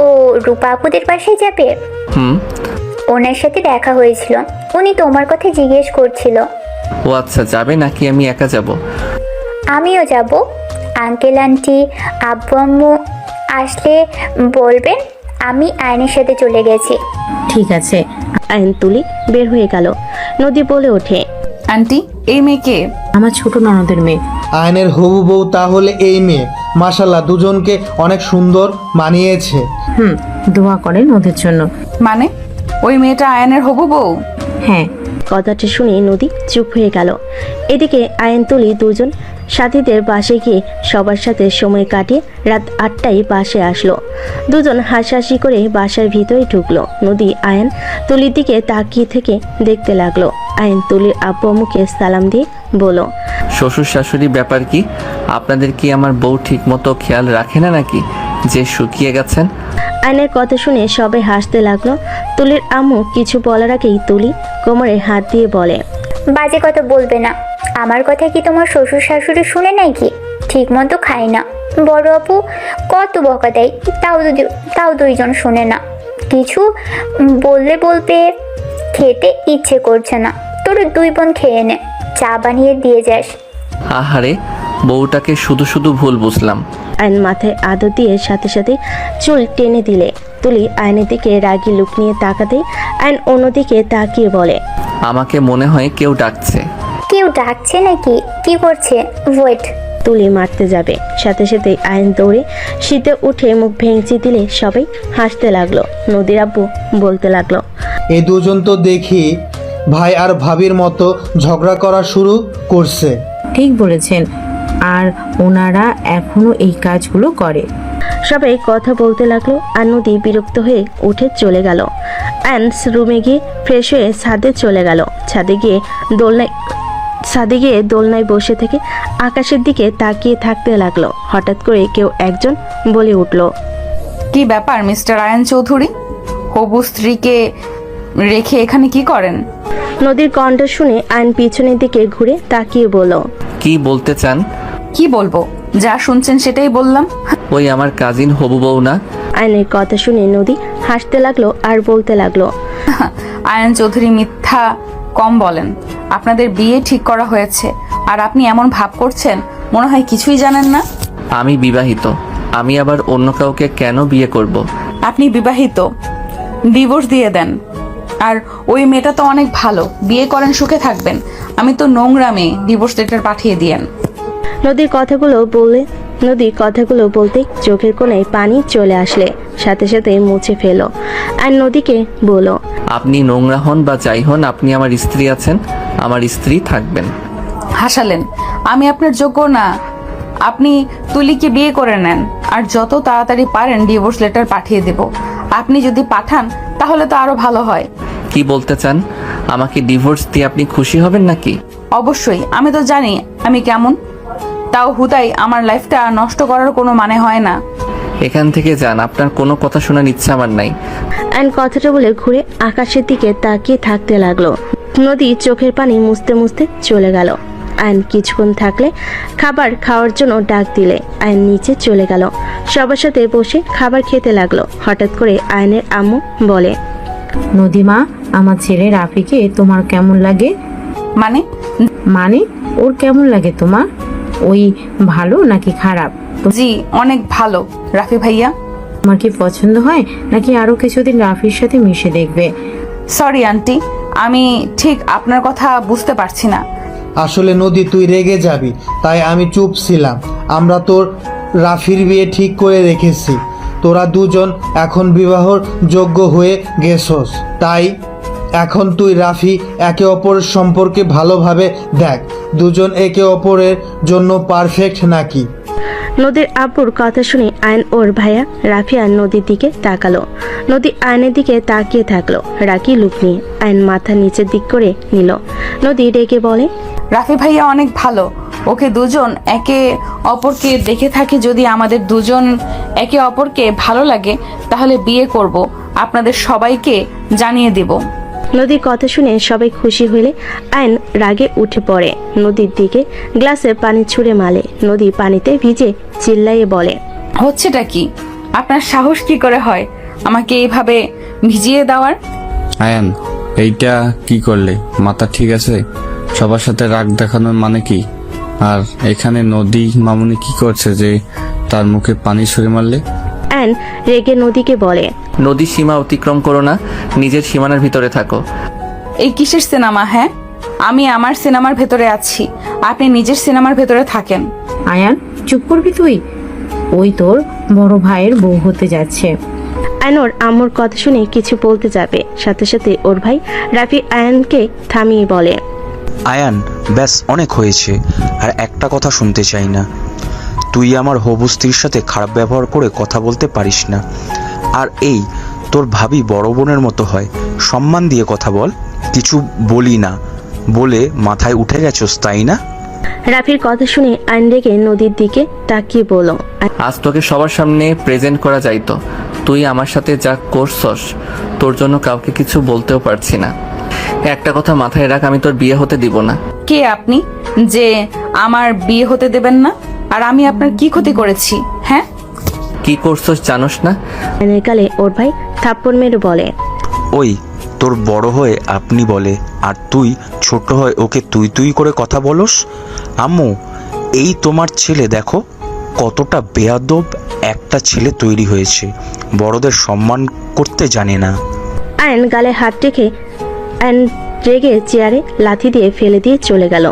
ও, রূপা আপুদের পাশে যাবে? হুম। ওনার সাথে দেখা হয়েছিল, উনি তোমার কথা জিজ্ঞেস করছিল। ও আচ্ছা, যাবে নাকি আমি একা যাব? আমিও যাব। আঙ্কেল আন্টি আব্বু আম্মু আসলে বলবেন আমি আয়নের সাথে চলে গেছি। ঠিক আছে। আয়ন তুলি বের হয়ে গেল। নদী বলে ওঠে, আন্টি, এই মেয়েকে? আমার ছোট ননদের মেয়ে। আয়নের হবু বউ তাহলে এই মেয়ে? মাশাল্লাহ, দুজনকে অনেক সুন্দর মানিয়েছে। দোয়া করেন ওদের জন্য। মানে ওই মেয়েটা আয়নের হবু বউ? হ্যাঁ। কথাটা শুনে নদী চুপ হয়ে গেল। এদিকে আয়ন তুলি দুজন সাথীদের বাসে গিয়ে সবার সাথে সময় কাটিয়ে রাত 8টায় বাসে আসলো। দুজন হাসাহাসি করে বাসার ভিতরে ঢুকলো। নদী আয়ন তুলির দিকে তাকিয়ে থেকে দেখতে লাগলো। আয়ন তুলির আব্বু আম্মুকে সালাম দিয়ে বলল, শ্বশুর শাশুড়ি ব্যাপার কি? আপনাদের কি আমার বউ ঠিক মতো খেয়াল রাখে না নাকি যে শুকিয়ে গেছেন? আয়নের কথা শুনে সবাই হাসতে লাগলো। তুলির আম্মু কিছু বলার আগেই তুলি কোমরে হাত দিয়ে বলে, বাজে কথা বলবে না। আমার কথা কি তোমার শ্বশুর শাশুড়ি শুনে নাই কি? ঠিক মতো খায় না। বড় আপু কত বকা দেয়, তাও দুইজন শুনে না। কিছু বললে বলতে খেতে ইচ্ছে করছে না। তোর 2 বোন খেয়ে নে, চা বানিয়ে দিয়ে যাস। আহারে, বউটাকে শুধু শুধু ভুল বুঝলাম। আয়ন মাথায় আদর দিয়ে সাথে সাথে চুল টেনে দিলে। তুলি আয়নের দিকে রাগি লুক নিয়ে তাকাতেই আয়ন অন্যদিকে তাকিয়ে বলে, আমাকে মনে হয় কেউ ডাকছে। কেউ ডাকছে নাকি? কি করছে? ওয়েট। তুলি মারতে যাবে, সাথে সাথে আয়ন দৌড়ে শীতে উঠে মুখ ভেঙচি দিলে সবাই হাসতে লাগলো। নদীর আব্বু বলতে লাগলো, এই দুজন তো দেখি ভাই আর ভাবির মতো ঝগড়া করা শুরু করছে। ঠিক বলেছেন, আর ওনারা এখনো এই কাজগুলো করে। সবাই কথা বলতে লাগলো আর নদী বিরক্ত হয়ে উঠে চলে গেল। আয়ন্স রুমে গিয়ে ফ্রেশ হয়ে ছাদে চলে গেল। ছাদে গিয়ে দোলনায় বসে থেকে আকাশের দিকে তাকিয়ে থাকতে লাগলো। হঠাৎ করে কেউ একজন বলে উঠল, কি ব্যাপার মিস্টার আয়ন চৌধুরী? হবু স্ত্রীকে রেখে এখানে কি করেন? নদীর কণ্ঠ শুনে আয়ন পিছনের দিকে ঘুরে তাকিয়ে বলল, কি বলতে চান? কি বলবো, যা শুনছেন সেটাই বললাম। ওই আমার কাজিন হবু বউ না? আয়নের কথা শুনে নদী হাসতে লাগলো আর বলতে লাগলো, আয়ন চৌধুরী মিথ্যা কম বলেন। আপনাদের বিয়ে ঠিক করা হয়েছে আর আপনি এমন ভাব করছেন মনে হয় কিছুই জানেন না। আমি বিবাহিত, আমি আবার অন্য কাউকে কেন বিয়ে করব? আপনি বিবাহিত, ডিভোর্স দিয়ে দেন। আর ওই মেয়েটা তো অনেক ভালো, বিয়ে করেন, সুখে থাকবেন। আমি তো নোংরা মেয়ে, ডিভোর্স লেটার পাঠিয়ে দিয়েন। নদীর কথাগুলো বলতে চোখের কোণায় পানি চলে আসলে সাথে সাথে মুছে ফেল। আর নদীকে বলো, আপনি নোংরা হন বা যাই হন, আপনি আমার স্ত্রী আছেন, আমার স্ত্রী থাকবেন। হাসালেন। আমি আপনার যোগ্য না। আপনি তুলিকে বিয়ে করে নেন, আর যত তাড়াতাড়ি পারেন ডিভোর্স লেটার পাঠিয়ে দেব। আপনি যদি পাঠান তাহলে তো আরো ভালো হয়। কি বলতে চান? আমাকে ডিভোর্স দিয়ে আপনি খুশি হবেন নাকি? অবশ্যই, আমি তো জানি আমি কেমন। তাও হুদাই আমার লাইফটা নষ্ট করার কোনো মানে হয় না। এখান থেকে যান, আপনার কোনো কথা শোনার ইচ্ছা আমার নাই। আয়ন কথাটা বলে ঘুরে আকাশের দিকে তাকিয়ে থাকতে লাগলো। নদী চোখের পানি মুছতে মুছতে চলে গেল। আয়ন কিছুক্ষণ থাকলে খাবার খাওয়ার জন্য ডাক দিলে আয়ন নিচে চলে গেল। সবার সাথে বসে খাবার খেতে লাগলো। হঠাৎ করে আয়নের আম্মু বলে, নদীমা, আমার ছেলে রাফিকে তোমার কেমন লাগে? মানে? মানে ওর কেমন লাগে তোমার? ওই ভালো নাকি খারাপ? জি, অনেক ভালো। রাফি ভাইয়া, তোমার কি পছন্দ হয় নাকি আরো কিছুদিন রাফির সাথে মিশে দেখবে? সরি আন্টি, আমি ঠিক আপনার কথা বুঝতে পারছি না। আসলে নদী, তুই রেগে যাবি তাই আমি চুপ ছিলাম। আমরা তোর রাফির বিয়ে ঠিক করে রেখেছি। তোরা দুজন এখন বিবাহর যোগ্য হয়ে গেছস, তাই এখন তুই রাফি একে অপরের সম্পর্কে ভালোভাবে দেখ, দুজন একে অপরের জন্য পারফেক্ট নাকি। নদীর আব্বুর কথা শুনে আয়ন ওর ভাইয়া রাফি আর নদীর দিকে তাকালো। নদী আয়নের দিকে তাকিয়ে থাকলো রাগী লুক নিয়ে। আয়ন মাথা নিচের দিক করে নিল। নদী রেগে বলে, রাফি ভাইয়া অনেক ভালো। ওকে দুজন একে অপরকে দেখে থাকি। যদি আমাদের দুজন একে অপরকে ভালো লাগে তাহলে বিয়ে করব, আপনাদের সবাইকে জানিয়ে দেব। নদীর কথা শুনে সবাই খুশি হইলে আয়ন রাগে উঠে পড়ে। নদীর দিকে গ্লাসে পানি ছুঁড়ে মারে। নদী পানিতে ভিজে চিল্লাইয়ে বলে, হচ্ছেটা কি? আপনার সাহস কি করে হয় আমাকে এইভাবে ভিজিয়ে দেওয়ার? আয়ান, এইটা কি করলে? মাথা ঠিক আছে? সবার সাথে রাগ দেখানোর মানে কি? আর এখানে নদী মামুনি কি করছে যে তার মুখে পানি ছুঁড়ে মারলে? আয়ন রেগে নদীকে বলে, নদীর সীমা অতিক্রম করো না, নিজের সীমানার ভিতরে থাকো। এই কিসের সিনেমা? হ্যাঁ, আমি আমার সিনেমার ভেতরে আছি, আপনি নিজের সিনেমার ভেতরে থাকেন। আয়ান, চুপ করবি তুই? ওই তোর বড় ভাইয়ের বউ হতে যাচ্ছে। আয়ন ওর আম্মুর কথা শুনে কিছু বলতে যাবে, সাথে সাথে ওর ভাই রাফি আয়নকে থামিয়ে বলে, আয়ান, ব্যাস অনেক হয়েছে। আর একটা কথা শুনতে চাই না। তুই আমার হবু স্ত্রীর সাথে খারাপ ব্যবহার করে কথা বলতে পারিস না। আর এই তোর ভাবি বড় বোনের মতো হয়, সম্মান দিয়ে কথা বল। কিছু বলি না বলে মাথায় উঠে গেছস, তাই না? রাফির কথা শুনে আয়ন রেগে নদীর দিকে তাকিয়ে বলল, আজ তোকে সবার সামনে প্রেজেন্ট করা যাইতো। তুই আমার সাথে যা করছস, তোর জন্য কাউকে কিছু বলতেও পারছি না। একটা কথা মাথায় রাখ, আমি তোর বিয়ে হতে দিব না। কে আপনি যে আমার বিয়ে হতে দেবেন না? আর আমি আপনার কি ক্ষতি করেছি? হ্যাঁ, কি করছস জানোস না? আয়নের গালে ওর ভাই থাপ্পড় মেরে বলে, ওই তোর বড় হয়ে আপনি বলে, আর তুই ছোট হয়ে ওকে তুই তুই করে কথা বলস। আম্মু, এই তোমার ছেলে দেখো কতটা বেয়াদব একটা ছেলে তৈরি হয়েছে, বড়দের সম্মান করতে জানে না। আয়ন গালে হাত রেখে আয়ন রেগে চেয়ারে লাথি দিয়ে ফেলে দিয়ে চলে গেল।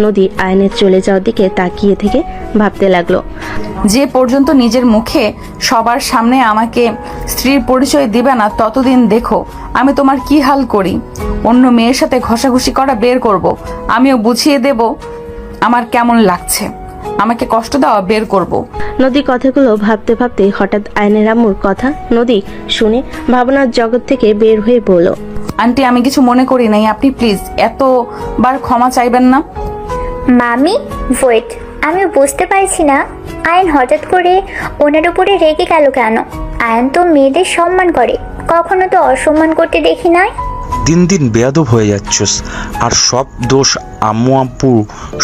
নদী আয়নের চলে যাওয়ার দিকে তাকিয়ে থেকে ভাবতে লাগলো, যে পর্যন্ত নিজের মুখে সবার সামনে আমাকে স্ত্রীর পরিচয় দিবে না ততদিন দেখো আমি তোমার কি হাল করি। অন্য মেয়ের সাথে ঘষাঘষি করা বের করব, আমিও বুঝিয়ে দেব আমার কেমন লাগছে। আমাকে কষ্ট দেওয়া বের করব। নদী কথাগুলো ভাবতে ভাবতে হঠাৎ আয়নের আম্মুর কথা নদী শুনে ভাবনার জগৎ থেকে বের হয়ে বলল, আন্টি, আমি কিছু মনে করি নাই, আপনি প্লিজ এতবার ক্ষমা চাইবেন না। মামি ওয়েট, আমি বুঝতে পারছি না আয়ন হঠাৎ করে ওনার উপরে রেগে গেল কেন? আয়ন তো মেয়েদের সম্মান করে, কখনো তো অসম্মান করতে দেখি নাই। দিন দিন বেয়াদব হয়ে যাচ্ছস, আর সব দোষ আম্মু আব্বু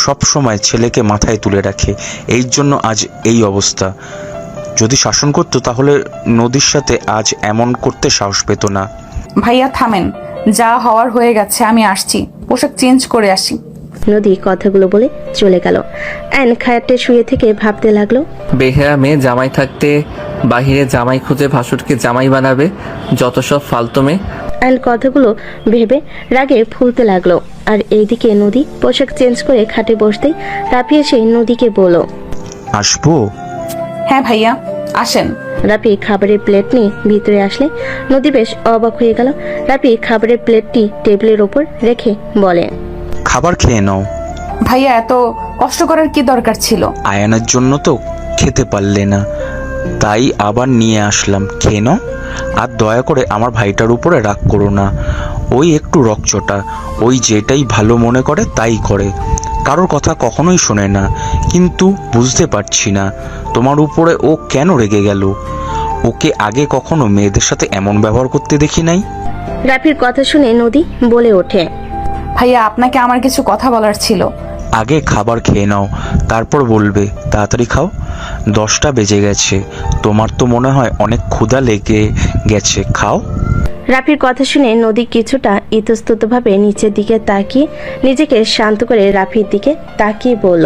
সব সময় ছেলেকে মাথায় তুলে রাখে, এই জন্য আজ এই অবস্থা। যদি শাসন করতো তাহলে নদীর সাথে আজ এমন করতে সাহস পেত না। ভাইয়া থামেন, যা হওয়ার হয়ে গেছে, আমি আসছি, পোশাক চেঞ্জ করে আসি। নদী কথাগুলো বলে চলে গেল। আয়ন খায়াতে শুয়ে থেকে ভাবতে লাগলো, বেহেয়া মেয়ে জামাই থাকতে বাহিরে জামাই খুঁজে ভাসুরকে জামাই বানাবে, যত সব ফালতু মেয়ে। আয়ন কথাগুলো ভেবে রাগে ফুলতে লাগলো। আর এইদিকে নদী পোশাক চেঞ্জ করে খাটে বসতেই রাফি এসে নদীকে বলল, আসবো? হ্যাঁ ভাইয়া, আসেন। রাফি খাবারের প্লেট নিয়ে ভিতরে আসলে নদী বেশ অবাক হয়ে গেল। রাফি খাবারের প্লেটটি টেবিলের ওপর রেখে বলে, খাবার খেয়ে নাও। ভাইয়া এত কষ্ট করার কি দরকার ছিল? আয়ানের জন্য তো খেতে পারলে না, তাই আবার নিয়ে আসলাম, খেয়ে নাও। আর দয়া করে আমার ভাইটার উপরে রাগ করো না, ওই একটু রকচটা, ওই যেটাই ভালো মনে করে তাই করে, কারোর কথা কখনোই শোনে না। কিন্তু বুঝতে পারছি না তোমার উপরে ও কেন রেগে গেল। ওকে আগে কখনো মেয়েদের সাথে এমন ব্যবহার করতে দেখি নাই। রাফির কথা শুনে নদী বলে ওঠে, ভাইয়া আপনাকে আমার কিছু কথা বলার ছিল। আগে খাবার খেয়ে নাও, তারপর বলবে। তাড়াতাড়ি খাও, 10টা বেজে গেছে। তোমার তো মনে হয় অনেক ক্ষুধা লেগে গেছে, খাও। রাফির কথা শুনে নদী কিছুটা ইতস্ততভাবে নিচের দিকে তাকিয়ে নিজেকে শান্ত করে রাফির দিকে তাকিয়ে বলল,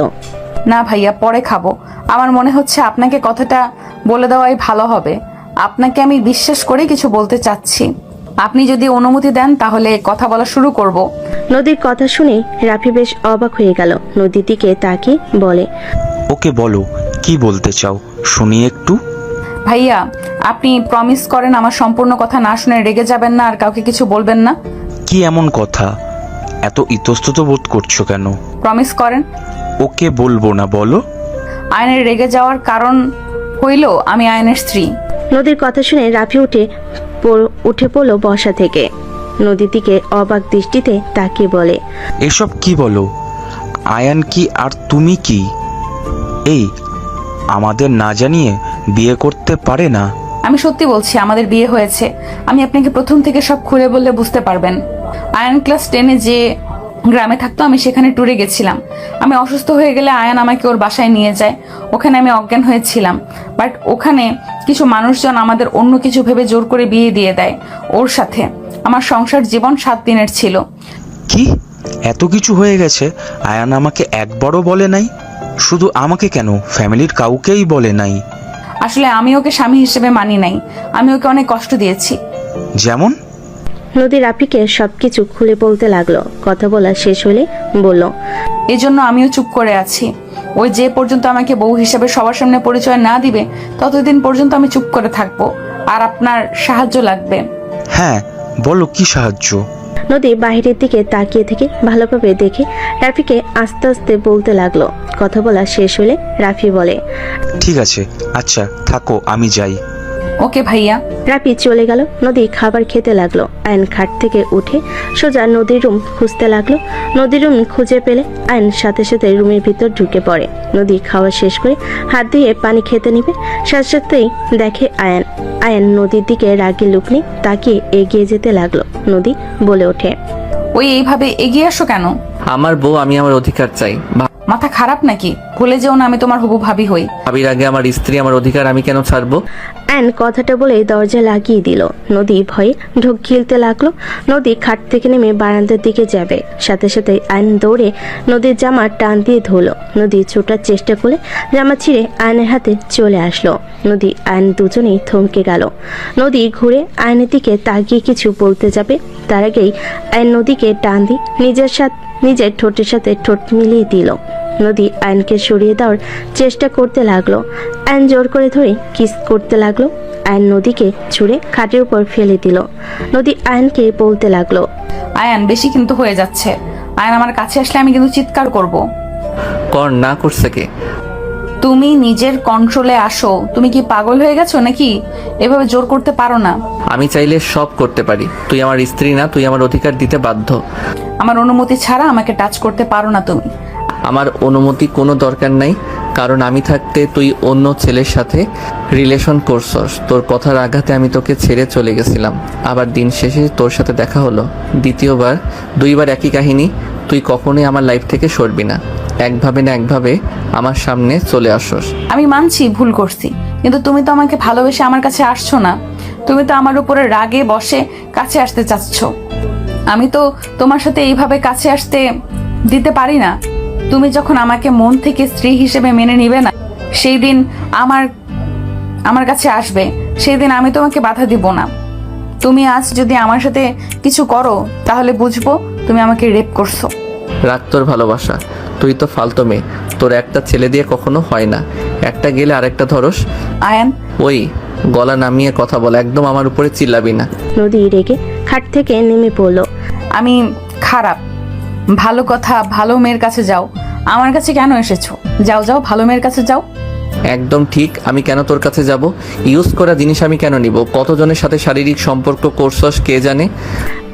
না ভাইয়া, পরে খাবো। আমার মনে হচ্ছে আপনাকে কথাটা বলে দেওয়াই ভালো হবে। আপনাকে আমি বিশ্বাস করে কিছু বলতে চাচ্ছি, আপনি যদি অনুমতি দেন তাহলে কথা বলা শুরু করব। নদীর কথা শুনে রাফি বেশ অবাক হয়ে গেল। নদীর দিকে তাকিয়ে বলে, ওকে বলো, কি বলতে চাও শুনি একটু। ভাইয়া, আপনি প্রমিস করেন আমার সম্পূর্ণ কথা না শুনে রেগে যাবেন না আর কাউকে কিছু বলবেন না? কি এমন কথা, এত ইতস্তত বোধ করছো কেন? প্রমিস করেন। ওকে বলবো না, বলো। আয়নের রেগে যাওয়ার কারণ হইল আমি আয়নের স্ত্রী। নদীর কথা শুনে রাফি উঠে পড়ল বসা থেকে। নদীর দিকে অবাক দৃষ্টিতে তাকিয়ে বলে, এসব কি বলো? আয়ান কি আর তুমি কি এই আমাদের না জানিয়ে বিয়ে করতে পারে না? আমি সত্যি বলছি, আমাদের বিয়ে হয়েছে। আমি আপনাকে প্রথম থেকে সব খুলে বললে বুঝতে পারবেন। আয়ান ক্লাস 10-এ যে গ্রামে থাকতো, আমি সেখানে ট্যুরে গেছিলাম। আমি অসুস্থ হয়ে গেলে আয়ান আমাকে ওর বাসায় নিয়ে যায়। ওখানে আমি অজ্ঞান হয়েছিলাম, বাট ওখানে কিছু মানুষজন আমাদের অন্য কিছু ভেবে জোর করে বিয়ে দিয়ে দেয় ওর সাথে। আমার সংসার জীবন 7 দিনের ছিল। কি এত কিছু হয়ে গেছে? আয়ান আমাকে একবারও বলে নাই? শুধু আমাকে কেন, ফ্যামিলির কাউকেই বলে নাই? আসলে আমি ওকে স্বামী হিসেবে মানি নাই। আমি ওকে অনেক কষ্ট দিয়েছি। যেমন? নদী রাফিকে সবকিছু খুলে বলতে লাগলো। কথা বলা শেষ হলে বলল, এজন্য আমিও চুপ করে আছি। ওই যে পর্যন্ত আমাকে বউ হিসেবে সবার সামনে পরিচয় না দিবে, ততদিন পর্যন্ত আমি চুপ করে থাকবো। আর আপনার সাহায্য লাগবে। হ্যাঁ বলো, কি সাহায্য? নদী বাহিরের দিকে তাকিয়ে থেকে ভালোভাবে দেখে রাফিকে আস্তে আস্তে বলতে লাগলো। কথা বলা শেষ হলে রাফি বলে, ঠিক আছে, আচ্ছা থাকো, আমি যাই। ওকে ভাইয়া। রাফি চলে গেল। নদী খাবার খেতে লাগলো। আয়ন খাট থেকে উঠে সোজা নদীর রুম খুঁজতে লাগলো। নদীর রুম খুঁজে পেলে আয়ন সাথে সাথে রুমের ভিতর ঢুকে পড়ে। নদী খাওয়া শেষ করে হাত ধুয়ে পানি খেতে নিবে, সাথে সাথেই দেখে আয়ন নদীর দিকে রাগি লুক নিয়ে তাকিয়ে এগিয়ে যেতে লাগলো। নদী বলে ওঠে, ওই এইভাবে এগিয়ে আসো কেন? আমার বউ, আমি আমার অধিকার চাই। মাথা খারাপ নাকি? ভুলে যেও না আমি তোমার হবু ভাবি হই। ভাবির আগে আমার স্ত্রী, আমার অধিকার আমি কেন ছাড়বো? আয়ন কথাটা বলে দরজা লাগিয়ে দিল। নদী ভয়ে ঢোক গিলতে লাগলো। নদী খাট থেকে নেমে বারান্দার দিকে যাবে, সাথে সাথে আয়ন দৌড়ে নদীর জামা টান দিয়ে ধরলো। নদী ছোটার চেষ্টা করে জামা ছিঁড়ে আয়নের হাতে চলে আসলো। নদী আয়ন দুজনেই থমকে গেল। নদী ঘুরে আয়নের দিকে তাকিয়ে কিছু বলতে যাবে, তার আগেই আয়ন নদীকে টান দিয়ে নিজের ঠোঁটের সাথে ঠোঁট মিলিয়ে দিল। নদী আয়নকে সরিয়ে দেওয়ার চেষ্টা করতে লাগলো। আয়ন জোর করে ধরে কিস করতে লাগলো। আয়ন নদীকে ছুঁড়ে খাটের উপর ফেলে দিল। নদী আয়নকে বলতে লাগলো, আয়ান বেশি কিন্তু হয়ে যাচ্ছে। আয়ান আমার কাছে আসলে আমি কিন্তু চিৎকার করব। কর না করছে কে? তুমি নিজের কন্ট্রোলে আসো। তুমি কি পাগল হয়ে গেছো নাকি? এভাবে জোর করতে পারো না। আমি চাইলে সব করতে পারি। তুই আমার স্ত্রী না, তুই আমার অধিকার দিতে বাধ্য। আমার অনুমতি ছাড়া আমাকে টাচ করতে পারো না তুমি। আমার অনুমতি কোনো দরকার নাই, কারণ আমি থাকতে তুই অন্য ছেলের সাথে রিলেশন করছস। তোর কথার আঘাতে আমি তোকে ছেড়ে চলে গেছিলাম, আবার দিন শেষে তোর সাথে দেখা হলো। দ্বিতীয়বার, 2বার একই কাহিনী। তুই কখনোই আমার লাইফ থেকে সরবি না। একভাবে না একভাবে আমার সামনে চলে আসস। আমি মানছি ভুল করছি, কিন্তু তুমি তো আমাকে ভালোবেসে আমার কাছে আসছো না। তুমি তো আমার উপরে রাগে বসে কাছে আসতে চাচ্ছ। আমি তো তোমার সাথে এইভাবে কাছে আসতে দিতে পারি না। তুমি যখন আমাকে মন থেকে স্ত্রী হিসেবে মেনে নিবে না, সেই দিন আমার কাছে আসবে, সেই দিন আমি তোমাকে বাধা দিব না। তুমি আজ যদি আমার সাথে কিছু করো তাহলে বুঝবো তুমি আমাকে রেপ করছো। রাগ তোর ভালোবাসা। তুই তো ফালতু মেয়ে। তোর একটা ছেলে দিয়ে কখনো হয় না। একটা গেলে আরেকটা ধরস। আয়ান, ওই গলা নামিয়ে কথা বল, একদম আমার উপরে চিল্লাবি না। নদী রেগে খাট থেকে নেমে পড়লো। আমি খারাপ? ভালো কথা, ভালো মেয়ের কাছে যাও। আমার কাছে কেন এসেছো? যাও যাও, ভালো মেয়ের কাছে যাও। একদম ঠিক। আমি কেন তোর কাছে যাব? ইউজ করা জিনিস আমি কেন নিব? কতজনের সাথে শারীরিক সম্পর্ক করছস কে জানে।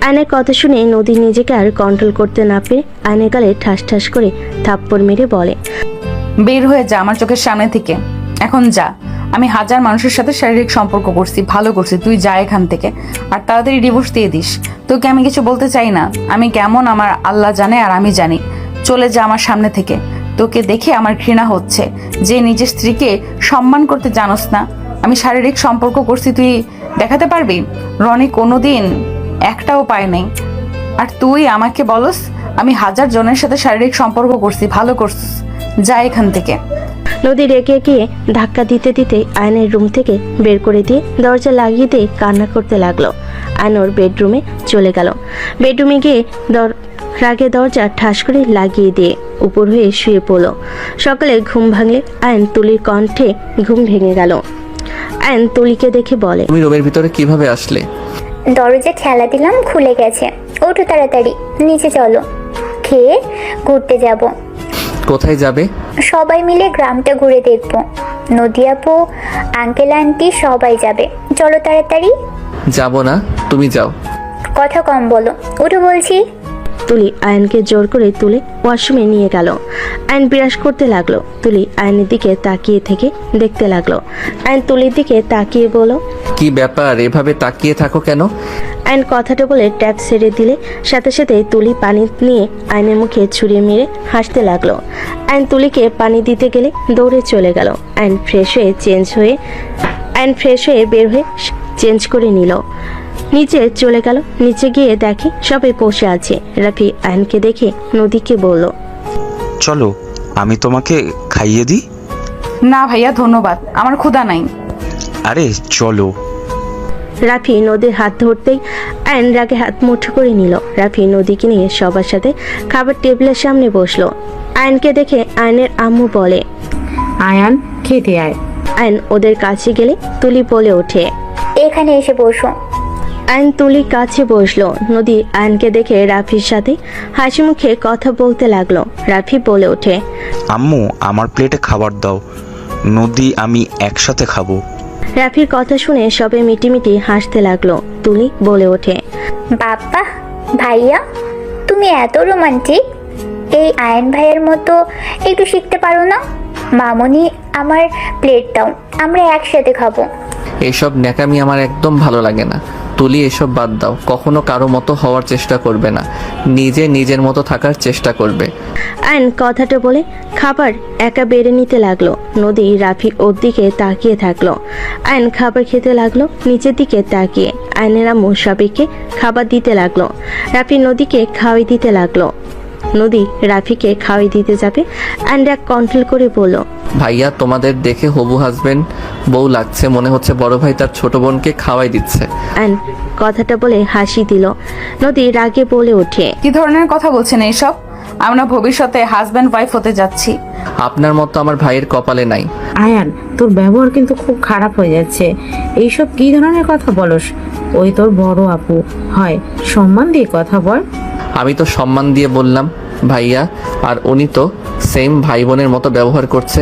আয়নের কথা শুনে নদী নিজেকে আর কন্ট্রোল করতে না পেরে আয়নের গালে ঠাস ঠাস করে থাপ্পড় মেরে বলে, বের হয়ে যা আমার চোখের সামনে থেকে। এখন যা। আমি হাজার মানুষের সাথে শারীরিক সম্পর্ক করছি, ভালো করছি, তুই যা এখান থেকে। আর তাড়াতাড়ি ডিভোর্স দিয়ে দিস। তোকে আমি কিছু বলতে চাই না। আমি কেমন আমার আল্লাহ জানে আর আমি জানি। চলে যা আমার সামনে থেকে। তোকে দেখে আমার ঘৃণা হচ্ছে যে নিজের স্ত্রীকে সম্মান করতে জানোস না। আমি শারীরিক সম্পর্ক করছি, তুই দেখাতে পারবি? রনি কোনোদিন একটাও পায় নাই। আর তুই আমাকে বলস আমি হাজার জনের সাথে শারীরিক সম্পর্ক করছি, ভালো করছিস। যা এখান থেকে। নদী রেগে গিয়ে ধাক্কা দিতে দিতে আয়নের রুম থেকে বের করে দিয়ে দরজা লাগিয়ে দিয়ে কান্না করতে লাগলো। আয়ন ওর বেডরুমে চলে গেল। বেডরুমে গিয়ে রাগে দরজা ঠাস করে লাগিয়ে দিয়ে উপর হয়ে শুয়ে পড়ল। সকালে ঘুম ভাঙলে আয়ন তুলির কণ্ঠে ঘুম ভেঙে গেল। আয়ন তুলিকে দেখে বলে, তুমি রুমের ভিতরে কিভাবে আসলে? দরজা ঠেলা দিলাম, খুলে গেছে। ওঠো তাড়াতাড়ি, নিচে চলো, খেয়ে ঘুরতে যাব। কোথায় যাবে? সবাই মিলে গ্রামটা ঘুরে দেখবো। নদী আপু, আঙ্কেল আন্টি সবাই যাবে। চলো তাড়াতাড়ি। যাব না, তুমি যাও। কথা কম বলো, ওঠো বলছি। তুলি আয়নকে জোর করে তুলে ওয়াশরুমে নিয়ে গেল। আয়ন বিরাস করতে লাগলো। তুলি আয়নের দিকে তাকিয়ে থেকে দেখতে লাগলো। আয়ন তুলির দিকে তাকিয়ে বলল, কি ব্যাপার, এভাবে তাকিয়ে থাকো কেন? আয়ন কথাটা বলে ট্যাপ ছেড়ে দিলে সাথে সাথে তুলি পানি নিয়ে আয়নের মুখে ছুঁড়ে মেরে হাসতে লাগলো। আয়ন তুলিকে পানি দিতে গেলে দৌড়ে চলে গেল। আয়ন ফ্রেশ হয়ে বের হয়ে চেঞ্জ করে নিল। নিচে চলে গেল। নিচে গিয়ে দেখে সবাই বসে আছে। রাফি আয়নকে দেখে নদীকে বলল, চলো আমি তোমাকে খাইয়ে দিই। না ভাইয়া, ধন্যবাদ, আমার ক্ষুধা নাই। আরে চলো। রাফি নদীর হাত ধরতেই আয়ন রাগে হাত মুঠো করে নিল। রাফি নদীকে নিয়ে সবার সাথে খাবার টেবিলের সামনে বসলো। আয়নকে দেখে আয়নের আম্মু বলে, আয়ান খেতে আয়। আয়ন ওদের কাছে গেলে তুলি বলে ওঠে, এখানে এসে বসো। আয়ন তুলির কাছে বসলো। নদী আয়নকে দেখে রাফির সাথে হাসি মুখে কথা বলতে লাগলো। রাফি বলে ওঠে, আম্মু আমার প্লেটে খাবার দাও, নদী আমি একসাথে খাবো। রাফির কথা শুনে সবে মিটিমিটি হাসতে লাগলো। তুলি বলে ওঠে, বাবা ভাইয়া, তুমি এত রোমান্টিক। এই আয়ন ভাইয়ের মতো একটু শিখতে পারো না? মামনি, আমার প্লেট দাও, আমরা একসাথে খাবো। এসব ন্যাকামি আমার একদম ভালো লাগে না। তুলি, এসব বাদ দাও। কখনো কারো মতো হওয়ার চেষ্টা করবে না, নিজের মতো থাকার চেষ্টা করবে। আয়ন কথাটা বলে খাবার একা বেড়ে নিতে লাগলো। নদী রাফি ওর দিকে তাকিয়ে থাকলো। আয়ন খাবার খেতে লাগলো নিচের দিকে তাকিয়ে। আয়নের আম্মু সবাইকে খাবার দিতে লাগলো। রাফি নদীকে খাওয়াই দিতে লাগলো। নদী রাফিকে খাওয়াই দিতে যাবে। আয়ন রাগ কন্ট্রোল করে বলল, ভাইয়া, তোমাদের দেখে হবু হাজবেন্ড বউ লাগছে। মনে হচ্ছে বড় ভাই তার ছোট বোনকে খাওয়াই দিচ্ছে। আয়ন কথাটা বলে হাসি দিল। নদী রাগে বলে ওঠে, কি ধরনের কথা বলছেন এইসব? আমরা ভবিষ্যতে হাজব্যান্ড ওয়াইফ হতে যাচ্ছি। আপনার মতো আমার ভাইয়ের কপালে নাই। আয়ান, তোর ব্যবহার কিন্তু খুব খারাপ হয়ে যাচ্ছে। এইসব কি ধরনের কথা বলস? ওই তোর বড় আপু হয়, সম্মান দিয়ে কথা বল। আমি তো সম্মান দিয়ে বললাম ভাইয়া, আর উনি তো সেম ভাই বোনের মতো ব্যবহার করছে।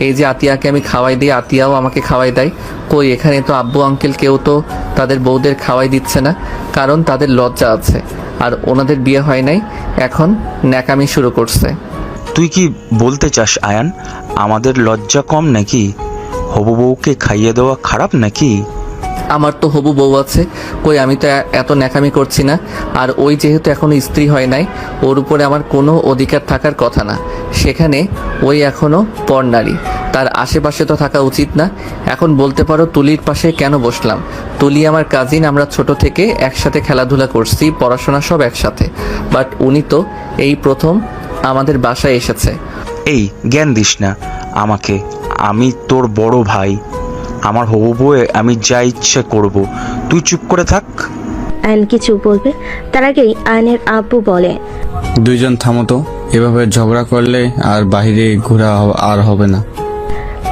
এই যে আতিয়াকে আমি খাওয়াই দিই, আতিয়াও আমাকে খাওয়াই দেয়। কই, এখানে তো আব্বু আঙ্কেল কেউ তো তাদের বউদের খাওয়াই দিচ্ছে না, কারণ তাদের লজ্জা আছে। আর ওনাদের বিয়ে হয় নাই, এখন ন্যাকামি শুরু করছে। তুই কি বলতে চাস আয়ান, আমাদের লজ্জা কম নাকি? হবু বউকে খাইয়ে দেওয়া খারাপ নাকি? আমার তো হবু বউ আছে, কই আমি তো এত ন্যাকামি করছি না। আর ওই যেহেতু এখনো স্ত্রী হয় নাই, ওর উপরে আমার কোনো অধিকার থাকার কথা না। সেখানে ওই এখনো পরনারী, তার আশেপাশে তো থাকা উচিত না। এখন বলতে পারো তুলির পাশে কেন বসলাম? তুলি আমার কাজিন, আমরা ছোট থেকে একসাথে খেলাধুলা করছি, পড়াশোনা সব একসাথে। বাট উনি তো এই প্রথম আমাদের বাসায় এসেছে। এই জ্ঞান দিস না আমাকে, আমি তোর বড় ভাই। আমার হবু বউয়ে আমি যা ইচ্ছে করব, তুই চুপ করে থাক। আয়ন কিছু বলবে তার আগেই আয়নের আব্বু বলে, দুইজন থামো তো, এভাবে ঝগড়া করলে আর বাইরে ঘোরা আর হবে না।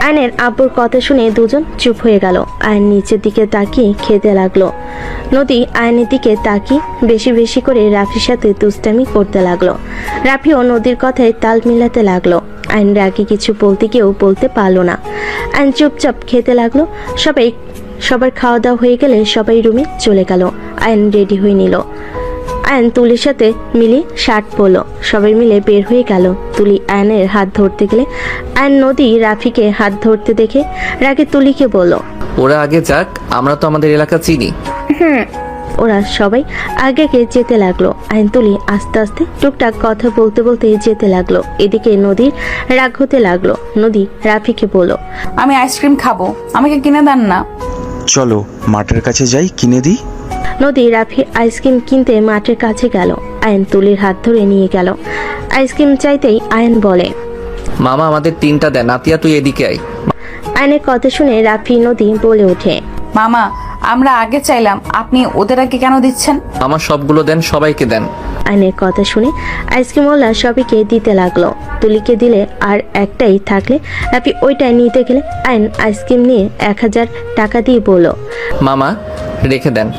আয়নের আব্বুর কথা শুনে দুজন চুপ হয়ে গেল। আয়ন নিচের দিকে তাকিয়ে খেতে লাগলো। নদী আয়নের দিকে তাকিয়ে বেশি বেশি করে রাফির সাথে দুষ্টামি করতে লাগলো। রাফিও নদীর কথায় তাল মিলাতে লাগলো। আয়ন রাগে কিছু বলতে গিয়েও বলতে পারলো না। আয়ন চুপচাপ খেতে লাগলো। সবার খাওয়া দাওয়া হয়ে গেলে সবাই রুমে চলে গেল। আয়ন রেডি হয়ে নিল। আয়ন তুলির সাথে মিলে শার্ট পরলো। সবাই মিলে বের হয়ে গেল। তুলি আয়নের হাত ধরতে গেলে আয়ন নদী রাফিকে হাত ধরতে দেখে রাগে তুলিকে বলল, ওরা আগে যাক, আমরা তো আমাদের এলাকা চিনি। ওরা সবাই আগে যেতে লাগলো। আয়ন তুলি আস্তে আস্তে টুকটাক কথা বলতে বলতে যেতে লাগলো। এদিকে নদীর রাগ হতে লাগলো। নদী রাফিকে বলল, আমি আইসক্রিম খাবো, আমাকে কিনে দেন না। চলো মাঠের কাছে যাই, কিনে দিই। নদী রাফি আইসক্রিম কিনতে মাঠের কাছে গেল। আয়ন তুলির হাত ধরে নিয়ে গেল। আইসক্রিম চাইতেই আয়ন বলে, মামা আমাদের 3টা দেন। নাতিয়া তুই এদিকে আয়। আয়নের কথা শুনে রাফি নদী বলে ওঠে, মামা আমরা আগে চাইলাম, আপনি ওদের আগে কেন দিচ্ছেন? আমার সবগুলো দেন, সবাইকে দেন। আয়নের কথা শুনে আইসক্রিমওয়ালা সবাইকে দিতে লাগলো। তুলিকে দিলে আর একটাই থাকলে রাফি ওইটাই নিতে গেলে আয়ন আইসক্রিম নিয়ে 1000 টাকা দিয়ে বলল, মামা রেখে দেন।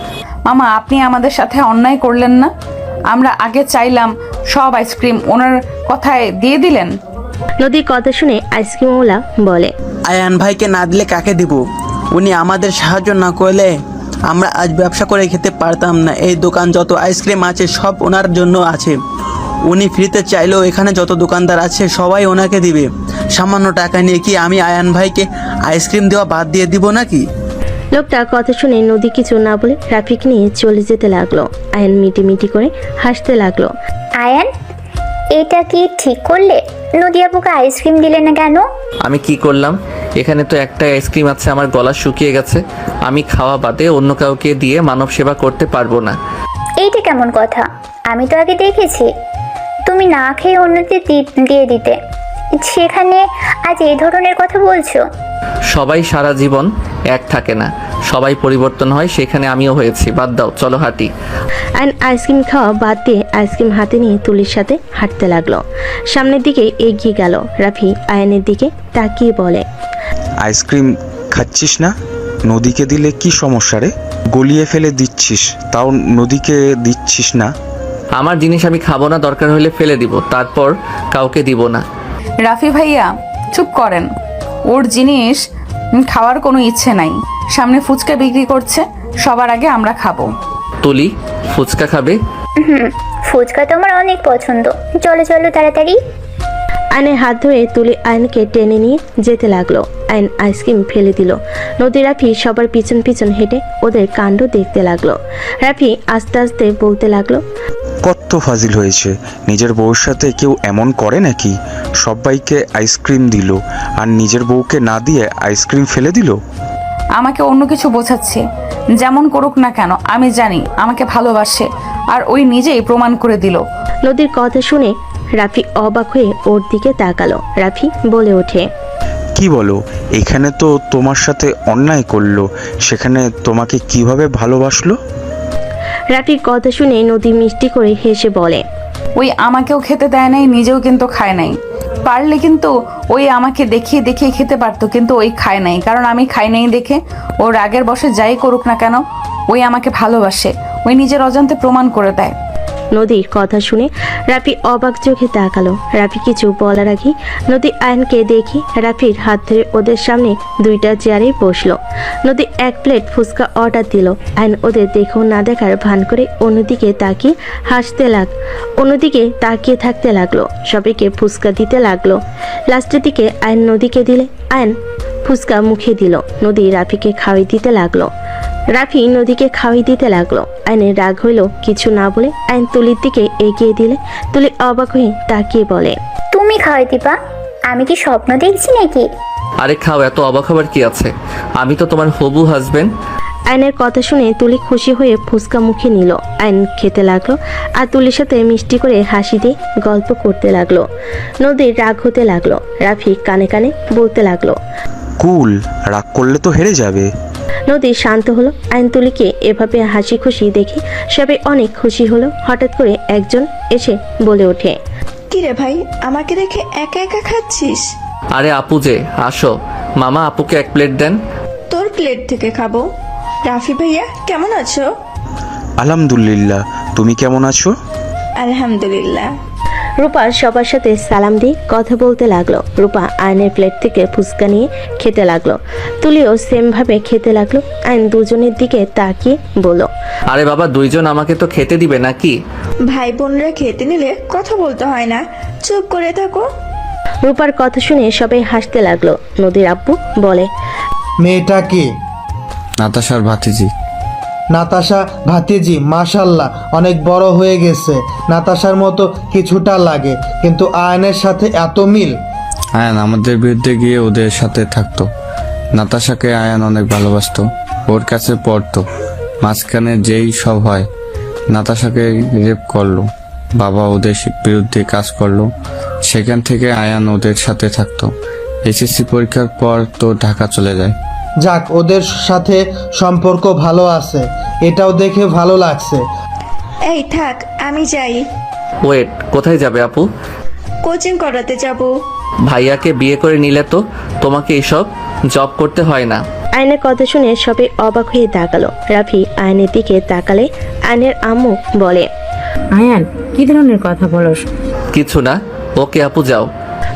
মামা আপনি আমাদের সাথে অন্যায় করলেন না? আমরা আগে চাইলাম, সব আইসক্রিম ওনার কথায় দিয়ে দিলেন। নদীর কথা শুনে আইসক্রিমওয়ালা বলে, আয়ান ভাইকে না দিলে কাকে দিব? উনি আমাদের সাহায্য না করলে আমরা আজ ব্যবসা করে খেতে পারতাম না। এই দোকান যত আইসক্রিম আছে সব ওনার জন্য আছে। উনি ফ্রিতে চাইলেও এখানে যত দোকানদার আছে সবাই ওনাকে দিবে। সামান্য টাকা নিয়ে কি আমি আয়ান ভাইকে আইসক্রিম দেওয়া বাদ দিয়ে দিব নাকি? লোকটা কথা শুনে নদী কিছু না বলে রাফিক নিয়ে চলে যেতে লাগলো। আয়ন মিটি করে হাসতে লাগলো। আয়ান, এটা কি ঠিক করলে? নদী আপুকে আইসক্রিম দিলে না কেন? আমি কি করলাম? এখানে তো একটা আইসক্রিম আছে, আমার গলা শুকিয়ে গেছে। আমি খাওয়া বাদে অন্য কাউকে দিয়ে মানব সেবা করতে পারবো না। এইটা কেমন কথা? আমি তো আগে দেখেছি তুমি না খেয়ে অন্যদের দিয়ে দিতে, সেখানে আজ এই ধরনের কথা বলছো? সবাই সারা জীবন এক থাকে না, সবাই পরিবর্তন হয়, সেখানে আমিও হয়েছি। বাদ দাও, চলো হাঁটি। আয়ন আইসক্রিম খাওয়া বাদ দিয়ে আইসক্রিম হাতে নিয়ে তুলির সাথে হাঁটতে লাগলো। সামনের দিকে এগিয়ে গেল। রাফি আয়নের দিকে তাকিয়ে বলে, আইসক্রিম খাচ্ছিস না? নদীকে দিলে কি সমস্যা রে? গলিয়ে ফেলে দিচ্ছিস, তাও নদীকে দিচ্ছিস না। আমার জিনিস আমি খাবো না, দরকার হলে ফেলে দিব, তারপর কাউকে দিব না। রাফি ভাইয়া চুপ করেন, ওর জিনিস খাওয়ার কোনো ইচ্ছে নাই। সামনে ফুচকা বিক্রি করছে, সবার আগে আমরা খাবো। তুলি ফুচকা খাবে? ফুচকা তো আমার অনেক পছন্দ। চলো চলো তাড়াতাড়ি। আয়নের হাত ধরে তুলি আয়নকে টেনে নিয়ে যেতে লাগলো। আয়ন আইসক্রিম ফেলে দিল। নদী রাফি সবার পিছন পিছন হেঁটে ওদের কাণ্ড দেখতে লাগলো। রাফি আস্তে আস্তে বলতে লাগলো, কত ফাজিল হয়েছে। নিজের বউর সাথে কেউ এমন করে নাকি? সবাইকে আইসক্রিম দিল আর নিজের বউকে না দিয়ে আইসক্রিম ফেলে দিল। আমাকে অন্য কিছু বোঝাচ্ছে। যেমন করুক না কেন, আমি জানি আমাকে ভালোবাসে, আর ওই নিজেই প্রমাণ করে দিল। নদীর কথা শুনে রাফি অবাক হয়ে ওর দিকে তাকালো। রাফি বলে ওঠে, কি বলো? এখানে তো তোমার সাথে অন্যায় করলো, সেখানে তোমাকে কিভাবে ভালোবাসলো? রাফির কথা শুনে নদী মিষ্টি করে হেসে বলে, ওই আমাকেও খেতে দেয় নাই, নিজেও কিন্তু খায় নাই। পারলে কিন্তু ওই আমাকে দেখিয়ে দেখিয়ে খেতে পারতো, কিন্তু ওই খায় নাই। কারণ আমি খাই নাই দেখে ওর রাগের বশে যাই করুক না কেন, ওই আমাকে ভালোবাসে। ওই নিজের অজান্তে প্রমাণ করে দেয়। নদীর কথা শুনে রাফি অবাক চোখে তাকালো। রাফি কিছু বলার আগে নদী আয়নকে দেখি রাফির হাত ধরে ওদের সামনে 2টা চেয়ারে বসলো। নদী 1 প্লেট ফুচকা অর্ডার দিল। আয়ন ওদের দেখেও না দেখার ভান করে অন্যদিকে তাকিয়ে অন্যদিকে তাকিয়ে থাকতে লাগলো। সবাইকে ফুচকা দিতে লাগলো। লাস্টের দিকে আয়ন নদীকে দিলে আয়ন ফুচকা মুখে দিল। নদী রাফিকে খাওয়াই দিতে লাগলো। রাফি নদীকে খাওয়াই দিতে লাগলো। আয়নের রাগ হইল, কিছু না বলে আয়ন তুলির দিকে এগিয়ে দিলে তুলি অবাক হয়ে তাকিয়ে বলে, তুমি খাওয়াই দিবা? আমি কি স্বপ্ন দেখছি নাকি? আরে খাও, এত অবাক হবার কি আছে? আমি তো তোমার হবু হাজবেন্ড। আয়নের কথা শুনে তুলি খুশি হয়ে ফুচকা মুখে নিল। আয়ন খেতে লাগলো আর তুলির সাথে মিষ্টি করে হাসি দিয়ে গল্প করতে লাগলো। নদীর রাগ হতে লাগলো। রাফি কানে কানে বলতে লাগলো, কুল, রাগ করলে তো হেরে যাবে। নদী শান্ত হলো। আয়ন তুলিকে এভাবে হাসি খুশি দেখে সবাই অনেক খুশি হলো। হঠাৎ করে একজন এসে বলে ওঠে, কিরে ভাই, আমাকে রেখে একা একা খাচ্ছিস? আরে আপু যে, আসো। মামা আপুকে 1 প্লেট দেন। তোর প্লেট থেকে খাবো। রাফি ভাইয়া কেমন আছো? আলহামদুলিল্লাহ, তুমি কেমন আছো? আলহামদুলিল্লাহ। রূপা সবার সাথে সালাম দিয়ে কথা বলতে লাগলো। রূপা আয়নের প্লেট থেকে ফুচকা নিয়ে খেতে লাগলো। তুলিও সেম ভাবে খেতে লাগলো। আয়ন দুজনের দিকে তাকিয়ে বলল, আরে বাবা, 2 জন আমাকে তো খেতে দিবে নাকি? ভাই বোনরা খেতে নিলে কথা বলতে হয় না, চুপ করে থাকো। রূপার কথা শুনে সবাই হাসতে লাগলো। নদীর আব্বু বলে, মেয়েটা কে? নাতাশার ভাতিজি। নাতাশা ভাতিজি? মাশাল্লাহ, অনেক বড় হয়ে গেছে। নাতাশার মতো কিছুটা লাগে, কিন্তু আয়নের সাথে এত মিল। আয়ান আমাদের বিরুদ্ধে গিয়ে ওদের সাথে থাকতো। নাতাশাকে আয়ান অনেক ভালোবাসতো, ওর কাছে পড়তো। মাঝখানে যেই সব হয়, নাতাশাকে রেপ করলো, বাবা ওদের বিরুদ্ধে কাজ করলো। সেখান থেকে আয়ান ওদের সাথে থাকতো। এসএসসি পরীক্ষার পর তো ঢাকা চলে যায়। যাক, ওদের সাথে সম্পর্ক ভালো আছে, এটাও দেখে ভালো লাগছে। এই থাক, আমি যাই। ওয়েট, কোথায় যাবে আপু? কোচিং করাতে যাব। ভাইয়াকে বিয়ে করে নিলে তো তোমাকে এসব জব করতে হয় না। আয়নের কথা শুনে সবাই অবাক হয়ে তাকালো। রাফি আয়নের দিকে তাকালে আয়নের আম্মু বলে, আয়ান কি ধরনের কথা বলস? কিছু না, ওকে আপু যাও।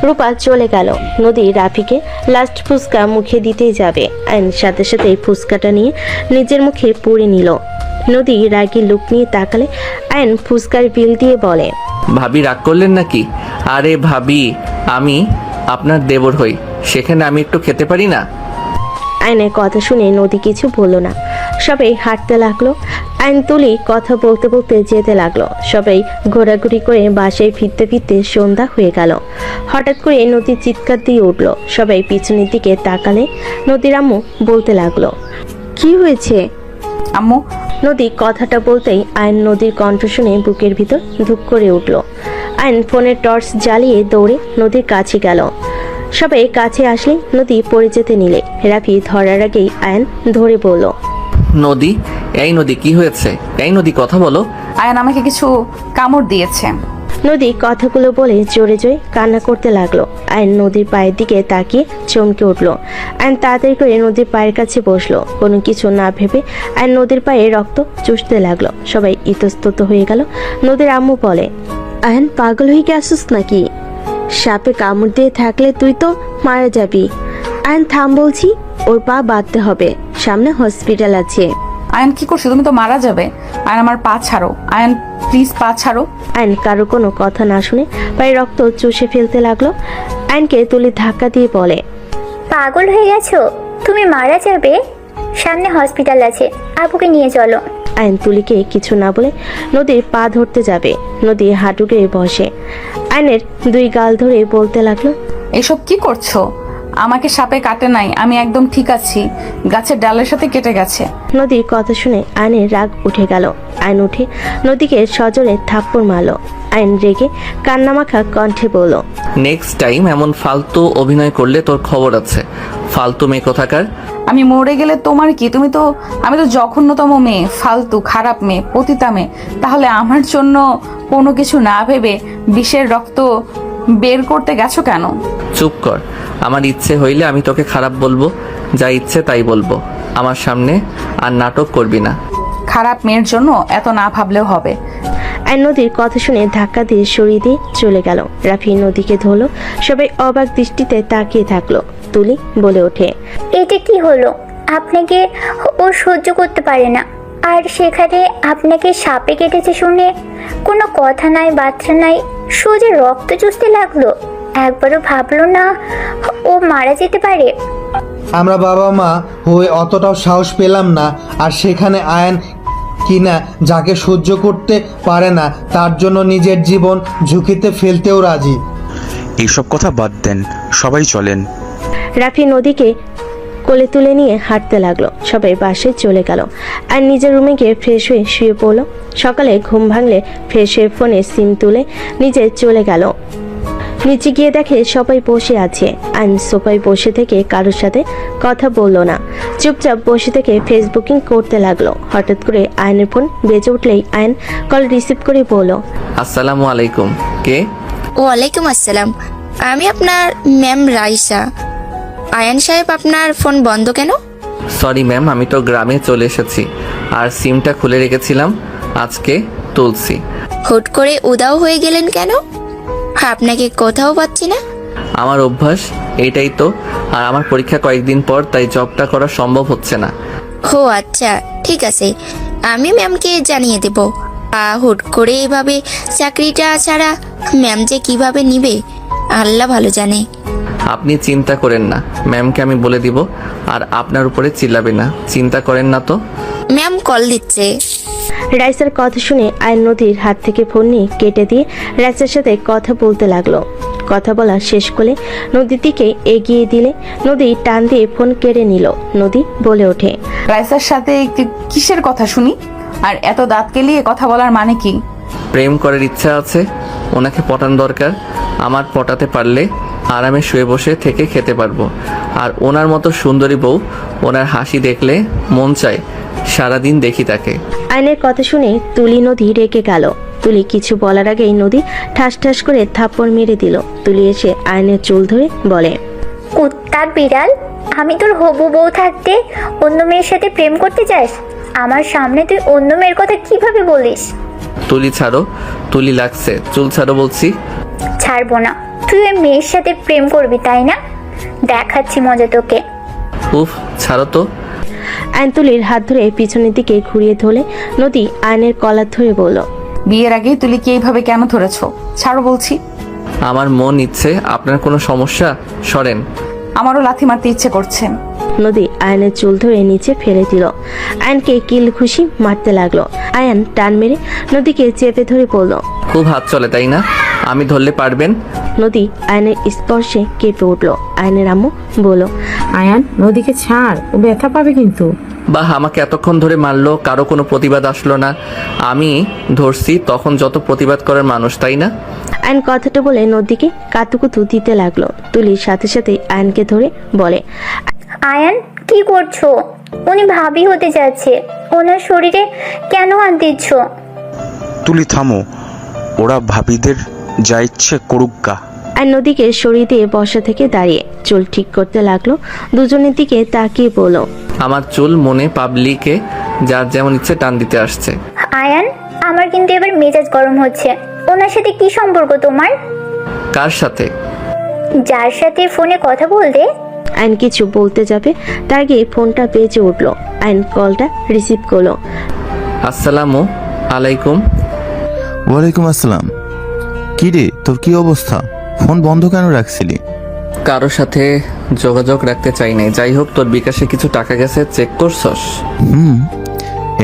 রূপা চলে গেল। নদী রাফিকে লাস্ট ফুচকা মুখে দিতেই যাবে। আইন সাথে সাথে ফুচকাটা নিয়ে নিজের মুখে পুরে নিল। নদী রাগী লুক নিয়ে তাকালে আইন ফুচকার বিল দিয়ে বলে, ভাবি রাগ করলেন নাকি? আরে ভাবি, আমি আপনার দেবর হই, সেখানে আমি একটু খেতে পারি না? আইনের কথা শুনে নদী কিছু বলল না। সবাই হাঁটতে লাগলো। আইন তুলি কথা বলতে বলতে যেতে লাগলো। সবাই ঘোরাঘুরি করে বাসায় ফিরতে ফিরতে সন্ধ্যা হয়ে গেল। হঠাৎ করে নদী চিৎকার দিয়ে উঠলো। সবাই পিছনের দিকে তাকালে নদীর আম্মু বলতে লাগলো, কি হয়েছে আম্মু? নদী কথাটা বলতেই আইন নদীর কণ্ঠ শুনে বুকের ভিতর ধুক করে উঠল। আইন ফোনের টর্চ জ্বালিয়ে দৌড়ে নদীর কাছে গেল। সবাই কাছে আসলে নদী পড়ে যেতে নিলে রাফি ধরার আগেই আয়ন ধরে বলল, নদী, এই নদী কি হয়েছে? এই নদী কথা বলো। আয়ান আমাকে কিছু কামড় দিয়েছে। নদী কথাগুলো বলে জোরে জোরে কান্না করতে লাগলো। আয়ন নদীর পায়ের দিকে তাকিয়ে চমকে উঠলো। আয়ন তাড়াতাড়ি করে নদীর পায়ের কাছে বসলো। কোনো কিছু না ভেবে আয়ন নদীর পায়ে রক্ত চুষতে লাগলো। সবাই ইতস্তত হয়ে গেল। নদীর আম্মু বলে, আয়ন পাগল হয়ে গেছিস নাকি? সাপে কামড় দিয়ে থাকলে তুই তো মারা যাবি। আয়ন থাম বলছি, ওর পা বাঁধতে হবে, সামনে হসপিটাল আছে। আয়ান কি করছো? তুমি তো মারা যাবে। আয়ান আমার পা ছাড়ো। আয়ান প্লিজ পা ছাড়ো। আয়ন কারো কোনো কথা না শুনে পায়ে রক্ত চুষে ফেলতে লাগলো। আয়নকে তুলি ধাক্কা দিয়ে বলে, পাগল হয়ে গেছো? তুমি মারা যাবে, সামনে হসপিটাল আছে, আপুকে নিয়ে চলো। আয়ন তুলিকে কিছু না বলে নদীর পা ধরতে যাবে। নদী হাঁটু গেড়ে বসে আয়নের 2 গাল ধরে বলতে লাগলো, এসব কি করছো? আমাকে সাপে কাটে নাই, আমি একদম ঠিক আছি। গাছের ডালের সাথে কেটে গেছে। নদীর কথা শুনে আয়নের রাগ উঠে গেল। আয়ন উঠে নদীকে সজোরে থাপ্পড় মারলো। আয়ন রেগে কান্নামাখা কণ্ঠে বলল, নেক্সট টাইম এমন ফালতু অভিনয় করলে তোর খবর আছে। ফালতু মেয়ে কোথাকার। আমি মরে গেলে তোমার কি? আমি তো জঘন্যতম মেয়ে, ফালতু খারাপ মেয়ে, পতিতা মেয়ে। তাহলে আমার জন্য কোনো কিছু না ভেবে বিষের রক্ত বের করতে গেছো কেন? চুপ কর। আমার ইচ্ছে হইলে আমি তোকে খারাপ বলবো, যা ইচ্ছে তাই বলবো। আমার সামনে আর নাটক করবি না। খারাপ মেয়ের জন্য এত না ভাবলেও হবে। আয়ন নদীর কথা শুনে ধাক্কা দিয়ে সরিয়ে দিয়ে চলে গেল। রাফি নদীকে ধরলো। সবাই অবাক দৃষ্টিতে তাকিয়ে থাকলো। তুলি বলে ওঠে, এটা কি হলো? আপনাকে ও সহ্য করতে পারে না, আর সেখানে আপনাকে সাপে কেটেছে শুনে কোনো কথা নাই, বার্তা নাই, সোজা রক্ত চুষতে লাগলো। একবারও ভাবলো না ও মারা যেতে পারে? আমরা বাবা মা হয়ে অতটাও সাহস পেলাম না, আর সেখানে আয়ন কিনা যাকে সহ্য করতে পারে না তার জন্য নিজের জীবন ঝুঁকিতে ফেলতেও রাজি। এইসব কথা বাদ দেন, সবাই চলেন। রাফি নদীকে কোলে তুলে নিয়ে হাঁটতে লাগলো। সবাই বাসে চলে গেল। আর নিজের রুমে গিয়ে ফ্রেশ হয়ে শুয়ে পড়লো। সকালে ঘুম ভাঙলে ফ্রেশ হয়ে ফোনে সিম তুলে নিজে চলে গেল। নিচে গিয়ে দেখে সবাই বসে আছে। আইন সোফায় বসে থেকে কারোর সাথে কথা বললো না, চুপচাপ বসে থেকে ফেসবুকিং করতে লাগলো। হঠাৎ করে আয়নের ফোন বেজে উঠলেই আয়ন কল রিসিভ করে বলল, আসসালামু আলাইকুম। কে? ওয়ালাইকুম আসসালাম। আমি আপনার ম্যাম রাইসা। আয়ান সাহেব, আপনার ফোন বন্ধ কেন? সরি ম্যাম, আমি তো গ্রামে চলে এসেছি আর সিমটা খুলে রেখেছিলাম, আজকে তুলছি। হুট করে উদাও হয়ে গেলেন কেন? আপনাকে কোথাও পাচ্ছি না। আমার অভ্যাস এইটাই তো, আর আমার পরীক্ষা কয়েকদিন পর, তাই জবটা করা সম্ভব হচ্ছে না। ও আচ্ছা, ঠিক আছে, আমি ম্যামকে জানিয়ে দেব। হুট করে এভাবে চাকরিটা ছাড়া ম্যাম যে কিভাবে নিবে আল্লাহ ভালো জানে। আপনি চিন্তা করেন না, ম্যামকে আমি বলে দিব, আর আপনার উপরে চিল্লাবে না, চিন্তা করেন না তো। ম্যাম কল দিচ্ছে। রাইসার কথা শুনে আয়ন নদীর হাত থেকে ফোন নিয়ে কেটে দিয়ে রাইসার সাথে কথা বলতে লাগলো। কথা বলা শেষ করে নদীর দিকে এগিয়ে দিলে নদী টান দিয়ে ফোন কেড়ে নিল। নদী বলে ওঠে, রাইসার সাথে কিসের কথা শুনি? আর এত দাঁত কেলিয়ে কথা বলার মানে কি? প্রেম করার ইচ্ছা আছে, ওনাকে পটান দরকার। আমার পটাতে পারলে আরামে শুয়ে বসে থেকে খেতে পারবো। আর ওনার মতো সুন্দরী বউ, ওনার হাসি দেখলে মন চায় সারাদিন দেখি তাকে। আয়নের কথা শুনে তুলি নদী রেগে গেল। তুলি কিছু বলার আগেই নদী ঠাস ঠাস করে থাপ্পড় মেরে দিল। তুলি এসে আয়নের চুল ধরে বলে, কুত্তার বিড়াল, আমি তোর হবু বউ থাকতে অন্য মেয়ের সাথে প্রেম করতে চাস? আমার সামনে তুই অন্য মেয়ের কথা কিভাবে বলিস? তুলি ছাড়ো, তুলি লাগছে, চুল ছাড়ো বলছি। ছাড়বো না। তুই ওই মেয়ের সাথে প্রেম করবি তাই না? দেখাচ্ছি মজা তোকে। উফ, ছাড়ো তো। আয়ন তুলির হাত ধরে পিছনের দিকে ঘুরিয়ে ধরে নদী আয়নের কলার ধরে বলল, বিয়ের আগেই তুলি কি এইভাবে কেন ধরেছো? ছাড়ো বলছি। আমার মন ইচ্ছে, আপনার কোনো সমস্যা? সরেন। আমারও লাথি মারতে ইচ্ছে করছে। নদী আয়নের চুল ধরে নিচে ফেলে দিল। আয়নকে কিল ঘুষি মারতে লাগলো। আয়ন টান মেরে নদীকে চেপে ধরে বলল, খুব হাত চলে তাই না? আমি ধরলে পারবেন? নদী আয়নের স্পর্শে কেঁপে উঠল। আয়নের আম্মু বলল, আয়ান, নদীকে ছাড়, ও ব্যথা পাবে কিন্তু। বাহ, আমাকে এতক্ষণ ধরে মারলো, কারো কোনো প্রতিবাদ আসলো না। আমি ধরছি তখন যত প্রতিবাদ করার মানুষ, তাই না? আয়ন কথাটা বলে নদীকে কাতুকুতু দিতে লাগলো। তুলির সাথে সাথে আয়নকে ধরে বলে, আয়ান, কি করছো? উনি ভাবি হতে যাচ্ছে, ওনার শরীরে কেন হাত দিচ্ছ? তুলি থামো, ওরা ভাবিদের যা ইচ্ছে করুক গা। আর নদীকে সরিয়ে দিয়ে বসা থেকে দাঁড়িয়ে চুল ঠিক করতে লাগলো। দুজনের দিকে তাকিয়ে বলল, আমার চুল মনে পাবলিকে যার যেমন ইচ্ছে টান দিতে আসছে। আয়ান, আমার কিন্তু এবার মেজাজ গরম হচ্ছে। ওনার সাথে কি সম্পর্ক তোমার? কার সাথে? যার সাথে ফোনে কথা বলতে। আইন কিছু বলতে যাবে তার আগে ফোনটা বেজে উঠলো। আইন কলটা রিসিভ করলো। আসসালামু আলাইকুম। ওয়ালাইকুম আসসালাম। কি রে, তোর কি অবস্থা? ফোন বন্ধ কেন রাখছিলি? কারোর সাথে যোগাযোগ রাখতে চাই নাই। যাই হোক, তোর বিকাশে কিছু টাকা গেছে, চেক করছস?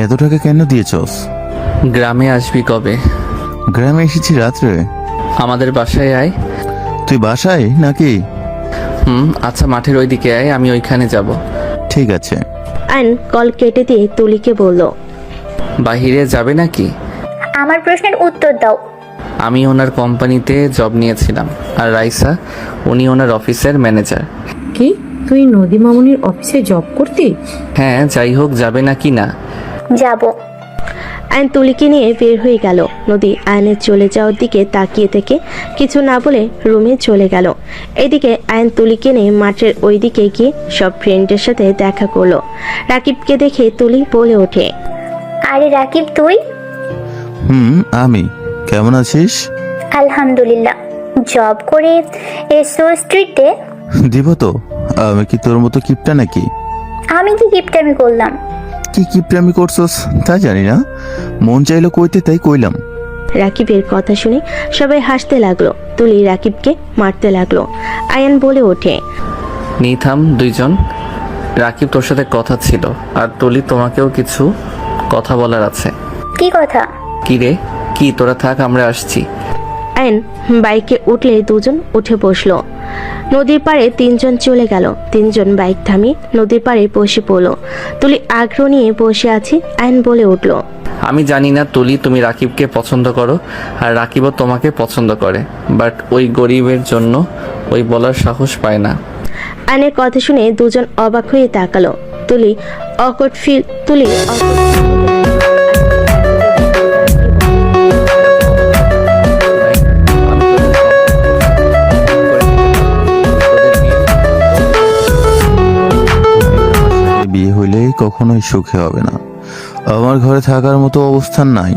এত টাকা কেন দিয়েছস? গ্রামে আসবি কবে? গ্রামে এসেছি রাত্রে। আমাদের বাসায় আয়। তুই বাসায় নাকি? আচ্ছা, মাঠের ওইদিকে আয়, আমি ওইখানে যাব। ঠিক আছে। আইন কল কেটে দিয়ে তুলিকে বলল, বাহিরে যাবে নাকি? আমার প্রশ্নের উত্তর দাও। আমি ওনার কোম্পানিতে জব নিয়েছিলাম, আর রাইসা উনি ওনার অফিসের ম্যানেজার। কি, তুই নদী মামুনির অফিসে জব করতি? হ্যাঁ, যাই হোক, যাবে নাকি না? যাব। আইন তুলিকে নিয়ে বের হয়ে গেল। নদী আয়নের চলে যাওয়ার দিকে তাকিয়ে থেকে কিছু না বলে রুমে চলে গেল। এদিকে আয়ন তুলিকে নিয়ে মাঠের ওই দিকে গিয়ে সব ফ্রেন্ডের সাথে দেখা করলো। রাকিবকে দেখে তুলি বলে ওঠে, আরে রাকিব, তুই? আমি। কেমন আছিস? আলহামদুলিল্লাহ। জব করে এসো স্ট্রিটে। দিব তো। আমি কি তোর মতো কিপটা নাকি? আমি কি কিপটামি করলাম? কি কিপটামি করছস তা জানি না, মন চাইলো কইতে তাই কইলাম। রাকিবের কথা শুনে সবাই হাসতে লাগলো। তুলি রাকিবকে মারতে লাগলো। আয়ান বলে ওঠে, নিথাম দুইজন। রাকিব, তোর সাথে কথা ছিল, আর তুলি তোমাকেও কিছু কথা বলার আছে। কি কথা? কি রে, কি? তোরা থাক, আমরা আসছি। আয়ন বাইকে উঠলে দুজন উঠে বসলো। নদীর পাড়ে তিনজন চলে গেল। তিনজন বাইক থামিয়ে নদীর পাড়ে বসে পড়লো। তুলি আগ্রহ নিয়ে বসে আছি। আয়ন বলে উঠলো, আমি জানি না তুলি, তুমি রাকিবকে পছন্দ করো, আর রাকিবও তোমাকে পছন্দ করে, বাট ওই গরিবের জন্য ওই বলার সাহস পায় না। আয়নের কথা শুনে দুজন অবাক হয়ে তাকালো। তুলি অকট ফিল কখনোই সুখী হবে না। আমার ঘরে থাকার মতো অবস্থান নাই।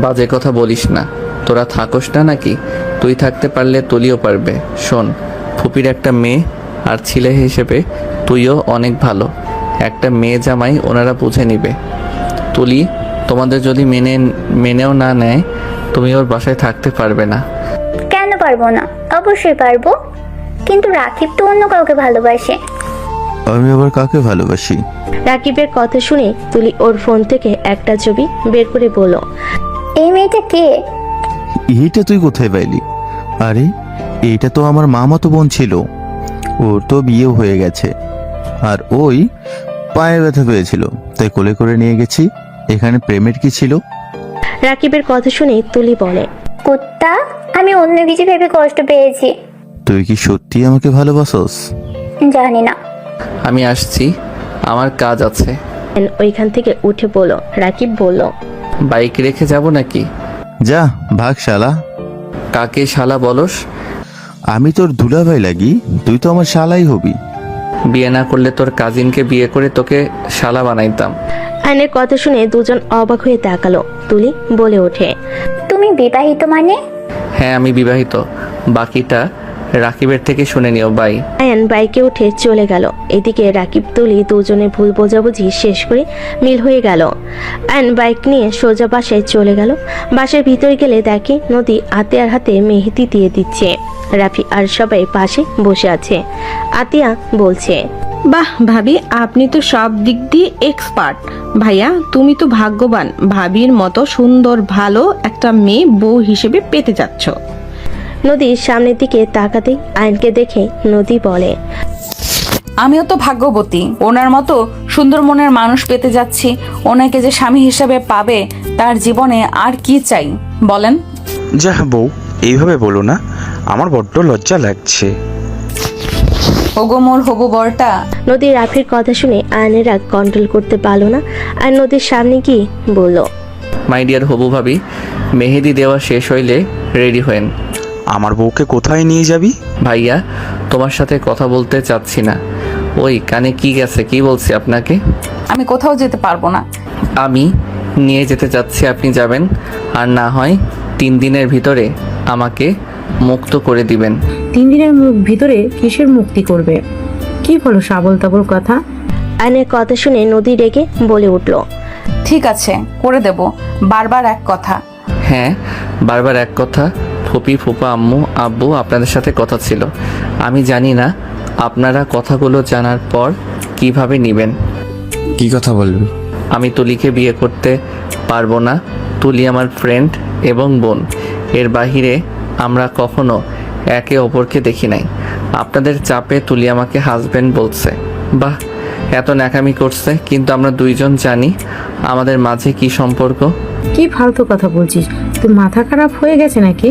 বাজে কথা বলিস না, তোরা থাকোস না নাকি? তুই থাকতে পারলে তুলিও পারবে। শোন, ফুপির একটা মেয়ে, আর ছেলে হিসেবে তুইও অনেক ভালো। একটা মেয়ে জামাই ওনারা বুঝে নিবে। তুলি, তোমাদের যদি মেনেও না নেয়, তুমি ওর বাসায় থাকতে পারবে না। কেন পারবো না? অবশ্যই পারবো, কিন্তু রাকিব তো অন্য কাউকে ভালোবাসে। আমি আবার কাকে ভালোবাসি? রাকিবের কথা শুনে তুলি ওর ফোন থেকে একটা ছবি বের করে বলল, এই মেয়েটা কে? এইটা তুই কোথায় পাইলি? আরে এইটা তো আমার মামাতো বোন ছিল, ওর তো বিয়ে হয়ে গেছে। আর ওই পায়ে ব্যথা পেয়েছিল, তাই কোলে করে নিয়ে গেছি। এখানে প্রেমের কি ছিল? রাকিবের কথা শুনে তুলি বলে, কুত্তা, আমি অন্য কিছু ভেবে কষ্ট পেয়েছি। তুই কি সত্যি আমাকে ভালোবাসস? জানি না। আমি আসছি, আমার কাজ আছে। আয়ন ওইখান থেকে উঠে বলল। রাকিব বলল, বাইক রেখে যাব নাকি? যা ভাগ শালা। কাকে শালা বলস? আমি তোর দুলাভাই লাগি, তুই তো আমার শালাই হবি। বিয়ে না করলে তোর কাজিনকে বিয়ে করে তোকে শালা বানাইতাম। আয়নের কথা শুনে দুজন অবাক হয়ে তাকালো। তুলি বলে ওঠে, তুমি বিবাহিত মানে? হ্যাঁ, আমি বিবাহিত। বাকিটা রাকিবের থেকে শুনে নিও। বাই। আয়ন বাইকে উঠে চলে গেল। এদিকে রাকিব তুলি দুজনে ভুল বোঝাবুঝি শেষ করে মিল হয়ে গেল। আয়ন বাইক নিয়ে সোজা বাসায় চলে গেল। বাসার ভিতরে গেলে দেখে নদী আতিয়ার হাতে মেহেদি দিয়ে দিচ্ছে। রাফি আর সবাই পাশে বসে আছে। আতিয়া বলছে, বাহ ভাবি, আপনি তো সব দিক দিয়ে এক্সপার্ট। ভাইয়া, তুমি তো ভাগ্যবান, ভাবির মতো সুন্দর ভালো একটা মেয়ে বউ হিসেবে পেতে যাচ্ছ। নদীর সামনের দিকে তাকাতে আয়নকে দেখে নদী বলে, আমিও তো ভাগ্যবতী, ওনার মতো সুন্দর মনের মানুষ পেতে যাচ্ছি। ওনাকে যে স্বামী হিসেবে পাবে, তার জীবনে আর কি চাই বলেন? যা বউ, এইভাবে বলো না, আমার বড্ড লজ্জা লাগছে। ওগো মোর হবু বরটা। নদীর রাফির কথা শুনে আয়নের রাগ কন্ট্রোল করতে পারলো না। আর নদীর সামনে গিয়ে বলল, মাই ডিয়ার হবু ভাবি, মেহেদি দেওয়া শেষ হইলে রেডি হয়েন। আমার বউকে কোথায় নিয়ে যাবি? ভাইয়া, তোমার সাথে কথা বলতে চাচ্ছি না। ওই কানে কি গেছে? কি বলছি আপনাকে? আমি কোথাও যেতে পারবো না। আমি নিয়ে যেতে চাচ্ছি, আপনি যাবেন। আর না হয় 3 দিনের ভিতরে আমাকে মুক্ত করে দিবেন। 3 দিনের ভিতরে কিসের মুক্তি করবে? কি বলো সাবল তাবল কথা? আয়নের কথা শুনে নদী রেগে বলে উঠল, ঠিক আছে, করে দেব। বারবার এক কথা। হ্যাঁ, বারবার এক কথা। ফুপি, ফুপা, আম্মু, আব্বু আপনাদের সাথে কথা ছিল। আমি জানি না আপনারা কথাগুলো জানার পর কিভাবে নেবেন। কি কথা বলবি? আমি তুলিকে বিয়ে করতে পারবো না। তুলি আমার ফ্রেন্ড এবং বোন, এর বাহিরে আমরা কখনো একে অপরকে দেখি নাই। আপনাদের চাপে তুলি আমাকে হাজব্যান্ড বলছে। বাহ, এত ন্যাকামি করছে, কিন্তু আমরা দুইজন জানি আমাদের মাঝে কি সম্পর্ক। কি ফালতু কথা বলছিস? তোর মাথা খারাপ হয়ে গেছে নাকি?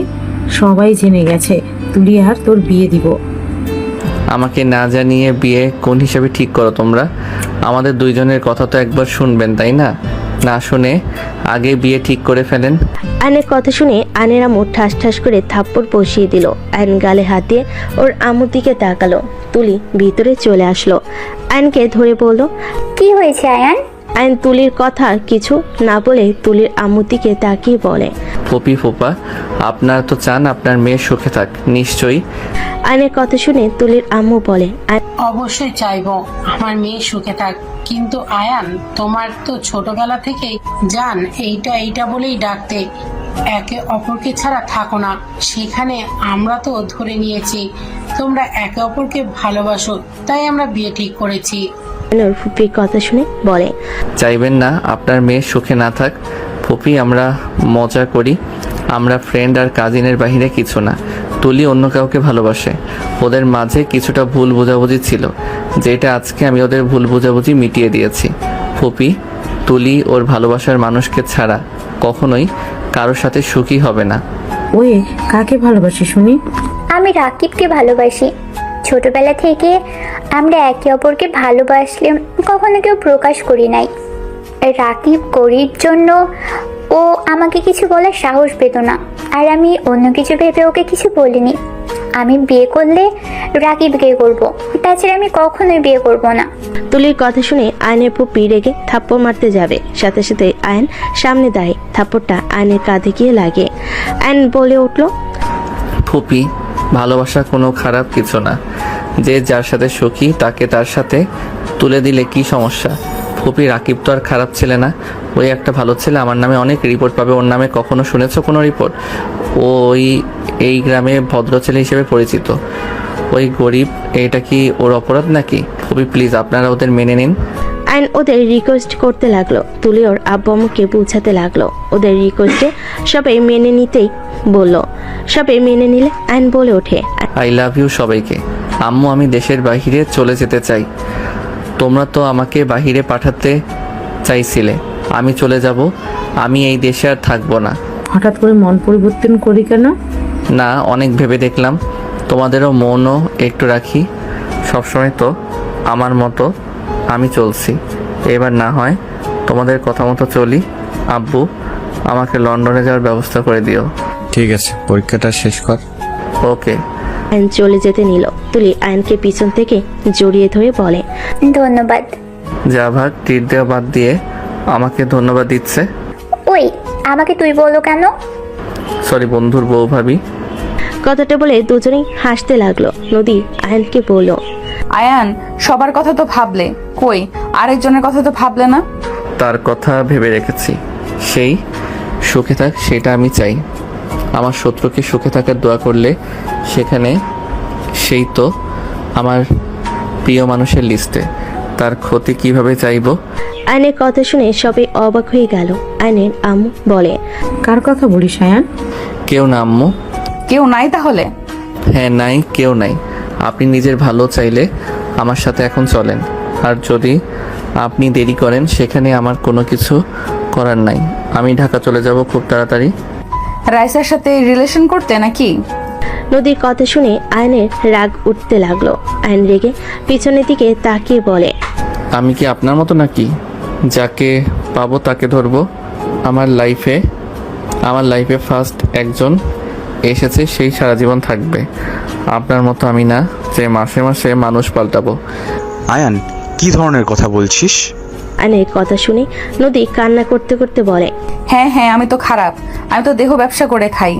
সবাই জেনে গেছে তুলি আর তোর বিয়ে দিব। আমাকে না জানিয়ে বিয়ে কোন হিসাবে ঠিক করো তোমরা? আমাদের দুইজনের কথা তো একবার শুনবেন, তাই না? না শুনে আগে বিয়ে ঠিক করে ফেলেন। আয়নের কথা শুনে আয়নের আম্মু ঠাস ঠাস করে থাপ্পড় বসিয়ে দিল। আয়ন গালে হাত দিয়ে ওর আম্মুর দিকে তাকালো। তুলি ভিতরে চলে আসলো। আয়নকে ধরে বলল, কি হয়েছে আয়ান? আয়ন তুলির কথা কিছু না বলে তুলির আম্মুর দিকে তাকিয়ে বলে, ফুপি, ফুপা, আপনারা তো চান আপনার মেয়ে সুখে থাক নিশ্চয়ই। আয়নের কথা শুনে তুলির আম্মু বলে, অবশ্যই চাইবো আমার মেয়ে সুখে থাক, কিন্তু আয়ান, তোমার তো ছোটবেলা থেকেই জান এইটা এইটা বলেই ডাকতে, একে অপরকে ছাড়া থাকো না। সেখানে আমরা তো ধরে নিয়েছি তোমরা একে অপরকে ভালোবাসো, তাই আমরা বিয়ে ঠিক করেছি। আয়নের ফুপির কথা শুনে বলে, চাইবেন না আপনার মেয়ে সুখে না থাক? ফুপি, আমরা মজা করি, আমরা ফ্রেন্ড আর কাজিনের বাহিরে কিছু না। তুলি অন্য কাউকে ভালোবাসে, ওদের মাঝে কিছুটা ভুল বোঝাবুঝি ছিল, যেটা আজকে আমি ওদের ভুল বোঝাবুঝি মিটিয়ে দিয়েছি। ফুপি, তুলি ওর ভালোবাসার মানুষকে ছাড়া কখনোই কারোর সাথে সুখী হবে না। ওই কাকে ভালোবাসি শুনি? আমি রাকিবকে ভালোবাসি। ছোটবেলা থেকে আমরা একে অপরকে ভালোবাসলে কখনো কেউ প্রকাশ করি নাই। রাকিব গরিব জন্য ও আমাকে কিছু বলার সাহস পেত না, আর আমি অন্য কিছু ভেবে ওকে কিছু বলিনি। আমি বিয়ে করলে রাকিবকে করব। তাছাড়া আমি কখনোই বিয়ে করব না। তুলির কথা শুনে আয়নের পুপি রেগে থাপ্পড় মারতে যাবে, সাথে সাথে আয়ন সামনে দাঁড়িয়ে থাপ্পড়টা আয়নের কাঁধে গিয়ে লাগে। আয়ন বলে উঠল, ফুপি, ভালোবাসা কোনো খারাপ কিছু না। যে যার সাথে সুখী তাকে তার সাথে তুলে দিলে কি সমস্যা? ফুপি, রাকিব তো আর খারাপ ছেলে না, ওই একটা ভালো ছেলে। আমার নামে অনেক রিপোর্ট পাবে। ওর নামে কখনো শুনেছো কোনো রিপোর্ট? ওই এই গ্রামে ভদ্র ছেলে হিসেবে পরিচিত। ওই গরিব, এটা কি ওর অপরাধ নাকি? ফুপি প্লিজ, আপনারা ওদের মেনে নিন। আয়ন ওদের রিকোয়েস্ট করতে লাগলো। তুলি ওর আব্বু আম্মুকে বোঝাতে লাগলো। ওদের রিকোয়েস্টে সবাই মেনে নিতেই বলল। সবাই মেনে নিলে আয়ন বলে ওঠে, আই লাভ ইউ সবাইকে। আম্মু, আমি দেশের বাইরে চলে যেতে চাই। তোমরা তো আমাকে বাইরে পাঠাতে চাইছিলে, আমি চলে যাব। আমি এই দেশে আর থাকবো না। হঠাৎ করে মন পরিবর্তন করি কেন? না, অনেক ভেবে দেখলাম তোমাদেরও মনও একটু রাখি। সবসময় তো আমার মতো আমি চলছি, এবার না হয় তোমাদের কথা মতো চলি। আব্বু, আমাকে লন্ডনে যাওয়ার ব্যবস্থা করে দিও। ঠিক আছে, পরীক্ষাটা শেষ কর। ওকে। আয়ন চলে যেতে নিল। তুলি আয়নকে পিছন থেকে জড়িয়ে ধরে বলে, ধন্যবাদ। যা ভাগ, টিট দেওয়া বাদ দিয়ে আমাকে ধন্যবাদ দিচ্ছে। ওই, আমাকে তুই বলো কেন? সরি, বন্ধুর বউ ভাবি। কথাটা বলে দুজনেই হাসতে লাগলো। নদী আয়নকে বলল, আয়ান, সবার কথা তো ভাবলে, কই আরেকজনের কথা তো ভাবলে না? তার কথা ভেবে রেখেছি। সেই সুখে থাক, সেটা আমি চাই। আমার শত্রুকে সুখে থাকার দোয়া করলে সেখানে সেই তো আমার প্রিয় মানুষের লিস্টে। তার ক্ষতি কিভাবে চাইবো? আয়নের কথা শুনে সবাই অবাক হয়ে গেল। আয়নের আম্মু বলে, কার কথা বলিস আয়ান? কেউ না আম্মু। কেউ নাই তাহলে? হ্যাঁ, নাই, কেউ নাই। আপনি নিজের ভালো চাইলে আমার সাথে এখন চলেন। আর যদি আপনি দেরি করেন, সেখানে আমার কোনো কিছু করার নাই। আমি ঢাকা চলে যাব খুব তাড়াতাড়ি। রাইসার সাথে রিলেশন করতে নাকি? নদীর কথা শুনে আয়নের রাগ উঠতে লাগলো। আয়ন রেগে পিছনের দিকে তাকিয়ে বলে, আমি কি আপনার মতো নাকি? যাকে পাবো তাকে ধরবো। আমার লাইফে ফার্স্ট একজন এসেছে, সেই সারা জীবন থাকবে। আপনার মতো আমি না যে মাসে মাসে মানুষ পাল্টাবো। আয়ান, কি ধরনের কথা বলছিস? আয়নের কথা শুনে নদী কান্না করতে করতে বলে, হ্যাঁ হ্যাঁ, আমি তো খারাপ, আমি তো দেহ ব্যবসা করে খাই।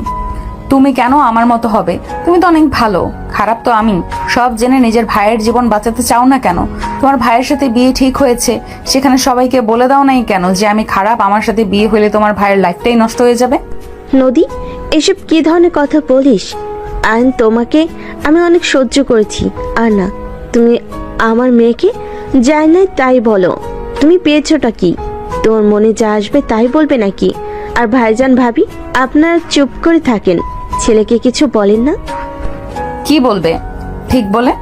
তুমি কেন আমার মতো হবে? তুমি তো অনেক ভালো। খারাপ তো আমি। সব জেনে নিজের ভাইয়ের জীবন বাঁচাতে চাও না কেন? তোমার ভাইয়ের সাথে বিয়ে ঠিক হয়েছে, সেখানে সবাইকে বলে দাও নাই কেন যে আমি খারাপ? আমার সাথে বিয়ে হলে তোমার ভাইয়ের লাইফটাই নষ্ট হয়ে যাবে। নদী, এসব কি ধরনের কথা বলিস? আয়ন, তোমাকে আমি অনেক সহ্য করেছি। আর না, তুমি আমার মেয়েকে যাই নাই তাই বলো। তুমি পেয়েছোটা কি? তোর মনে যা আসবে তাই বলবে নাকি? আর ভাইজান ভাবি, আপনারা চুপ করে থাকেন, ছেলেকে কিছু বলেন না। কি বলবে? ঠিক বলে।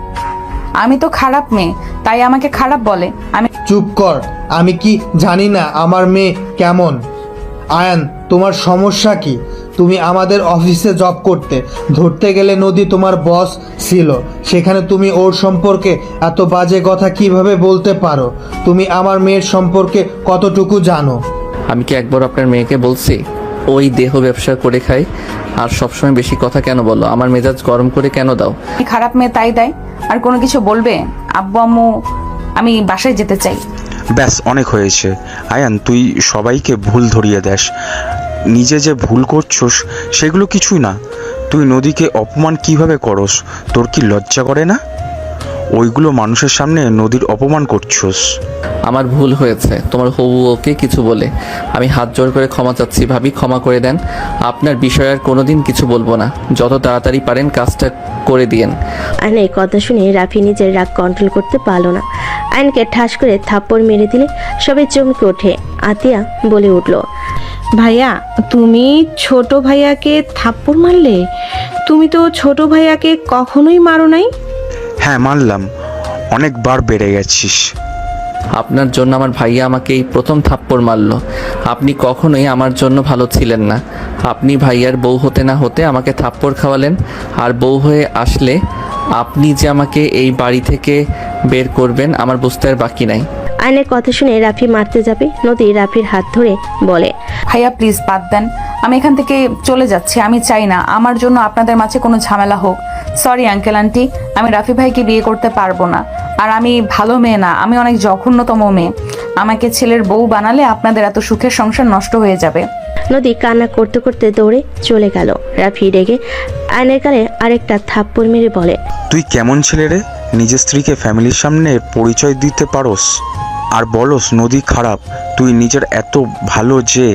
আমি তো খারাপ মেয়ে, তাই আমাকে খারাপ বলে। আমি চুপ কর, আমি কি জানি না আমার মেয়ে কেমন? আয়ান, তোমার সমস্যা কি? তুমি আমাদের অফিসে জব করতে, ধরতে গেলে নদী তোমার বস ছিল, সেখানে তুমি ওর সম্পর্কে এত বাজে কথা কিভাবে বলতে পারো? তুমি আমার মেয়ের সম্পর্কে কতটুকু জানো? আমি কি একবার আপনার মেয়েকে বলছি ওই দেহ ব্যবসা করে খাই? আর সবসময় বেশি কথা কেন বলো? আমার মেজাজ গরম করে কেন দাও? খারাপ মেয়ে তাই দেয়। আর কোনো কিছু বলবে? আব্বু আম্মু, আমি বাসায় যেতে চাই। ব্যাস, অনেক হয়েছে। আয়ান, তুই সবাইকে ভুল ধরিয়ে দেস। নিজে যে ভুল করছস সেগুলো কিছুই না। তুই নদীকে অপমান কিভাবে করস? তোর কি লজ্জা করে না? ওইগুলো মানুষের সামনে নদীর অপমান করছস। আমার ভুল হয়েছে তোমার হবু ওকে কিছু বলে। আমি হাত জোর করে ক্ষমা চাচ্ছি ভাবি, ক্ষমা করে দেন। আপনার বিষয়ে আর কোনোদিন কিছু বলবো না। যত তাড়াতাড়ি পারেন কাজটা করে দিয়েন। আয়নের কথা শুনে রাফি নিজের রাগ কন্ট্রোল করতে পারলো না। আয়নকে ঠাস করে থাপ্পড় মেরে দিলে সবাই চমকে ওঠে। আতিয়া বলে উঠল, ভাইয়া, তুমি ছোট ভাইয়াকে থাপ্পড় মারলে? তুমি তো ছোট ভাইয়াকে কখনোই মারো নাই। হ্যাঁ, মানলাম, অনেকবার বেড়ে গেছিস। আপনার জন্য আমার ভাইয়া আমাকে এই প্রথম থাপ্পড় মারলো। আপনি কখনোই আমার জন্য ভালো ছিলেন না। আপনি ভাইয়ার বউ হতে না হতে আমাকে থাপ্পড় খাওয়ালেন। আর বউ হয়ে আসলে আপনি যে আমাকে এই বাড়ি থেকে বের করবেন আমার বুঝতে আর বাকি নাই। আয়নের কথা শুনে রাফি মারতে যাবে। নদী রাফির হাত ধরে বলে, ভাইয়া প্লিজ বাদ দেন, আমি এখান থেকে চলে যাচ্ছি। আমি চাই না আমার জন্য আপনাদের মাঝে কোনো ঝামেলা হোক। সরি আঙ্কেল আন্টি, আমি রাফি ভাইকে বিয়ে করতে পারবো না। আর আমি ভালো মেয়ে না, আমি অনেক জঘন্যতম মেয়ে। আমাকে ছেলের বউ বানালে আপনাদের এত সুখের সংসার নষ্ট হয়ে যাবে। নদী কান্না করতে করতে দৌড়ে চলে গেল। রাফি রেগে আয়নের কানে আরেকটা থাপ্পড় মেরে বলে, তুই কেমন ছেলে রে, নিজের স্ত্রীকে ফ্যামিলির সামনে পরিচয় দিতে পারোস আর বলস নদী খারাপ? তুই নিজের এত ভালো যে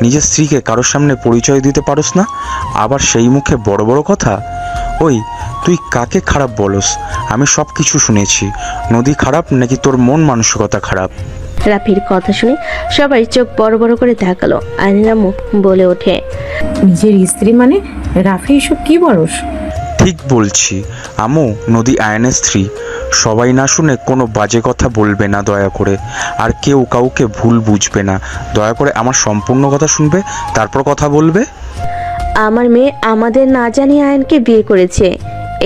নিজের স্ত্রীকে কারোর সামনে পরিচয় দিতে পারোস না, আবার সেই মুখে বড় বড় কথা। ওই তুই কাকে খারাপ বলস? আমি সব কিছু শুনেছি। নদী খারাপ নাকি তোর মন মানসিকতা খারাপ? রাফির কথা শুনে সবাই চোখ বড় বড় করে তাকালো। আয়নের আম্মু বলে ওঠে, নিজের স্ত্রী মানে? রাফি এসব কি বলস? ঠিক বলছি আমু, নদী আয়নের স্ত্রী। সবাই না শুনে কোনো বাজে কথা বলবে না দয়া করে, আর কেউ কাউকে ভুল বুঝবে না। দয়া করে আমার সম্পূর্ণ কথা শুনবে, তারপর কথা বলবে। আমার মেয়ে আমাদের না জানিয়ে আয়নকে বিয়ে করেছে,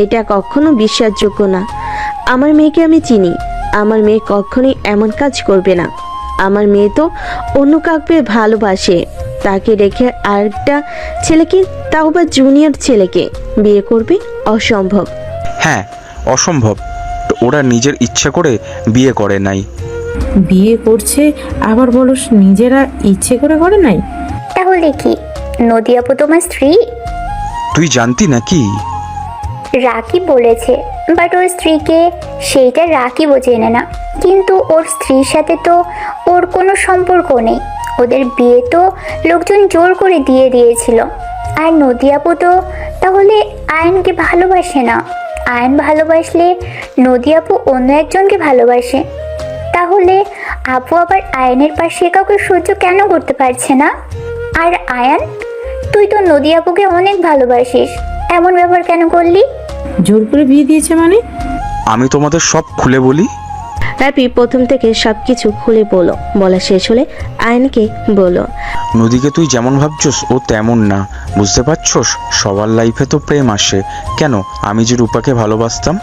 এটা কখনো বিশ্বাসযোগ্য না। আমার মেয়েকে আমি চিনি, আমার মেয়ে কখনোই এমন কাজ করবে না। আমার মেয়ে তো অন্য কাউকে ভালোবাসে, তাকে রেখে আরেকটা ছেলেকে, তাও বা জুনিয়র ছেলেকে বিয়ে করবে? অসম্ভব। হ্যাঁ অসম্ভব। ওরা নিজের ইচ্ছা করে বিয়ে করে নাই। বিয়ে করছে আবার বলস নিজেরা ইচ্ছে করে করে নাই? তাহলে কি নদী আপু তোমার স্ত্রী? তুই জানতি নাকি? রাকি বলেছে, বাট ওর স্ত্রীকে সেইটা রাকিবও জেনে না। কিন্তু ওর স্ত্রীর সাথে তো ওর কোনো সম্পর্ক নেই। ওদের বিয়ে তো লোকজন জোর করে দিয়ে দিয়েছিল। আর নদী আপু তো তাহলে আয়নকে ভালোবাসে না। আয়ন ভালোবাসলে নদী আপু অন্য একজনকে ভালোবাসে। তাহলে আপু আবার আয়নের পাশে কাউকে সহ্য কেন করতে পারছে না? আর আয়ান, তুই তো নদী আপুকে অনেক ভালোবাসিস, এমন ব্যবহার কেন করলি? জোর করে বিয়ে দিয়েছে মানে? আমি তোমাদের সব খুলে বলি। রাফি প্রথম থেকে সবকিছু খুলে বলা শেষ হলে আয়নকে বলো, নদীকে তুই যেমন ভাবছস ও তেমন না, বুঝতে পারছস? সবার লাইফে তো প্রেম আসে। কেন আমি যে রূপাকে ভালোবাসতাম,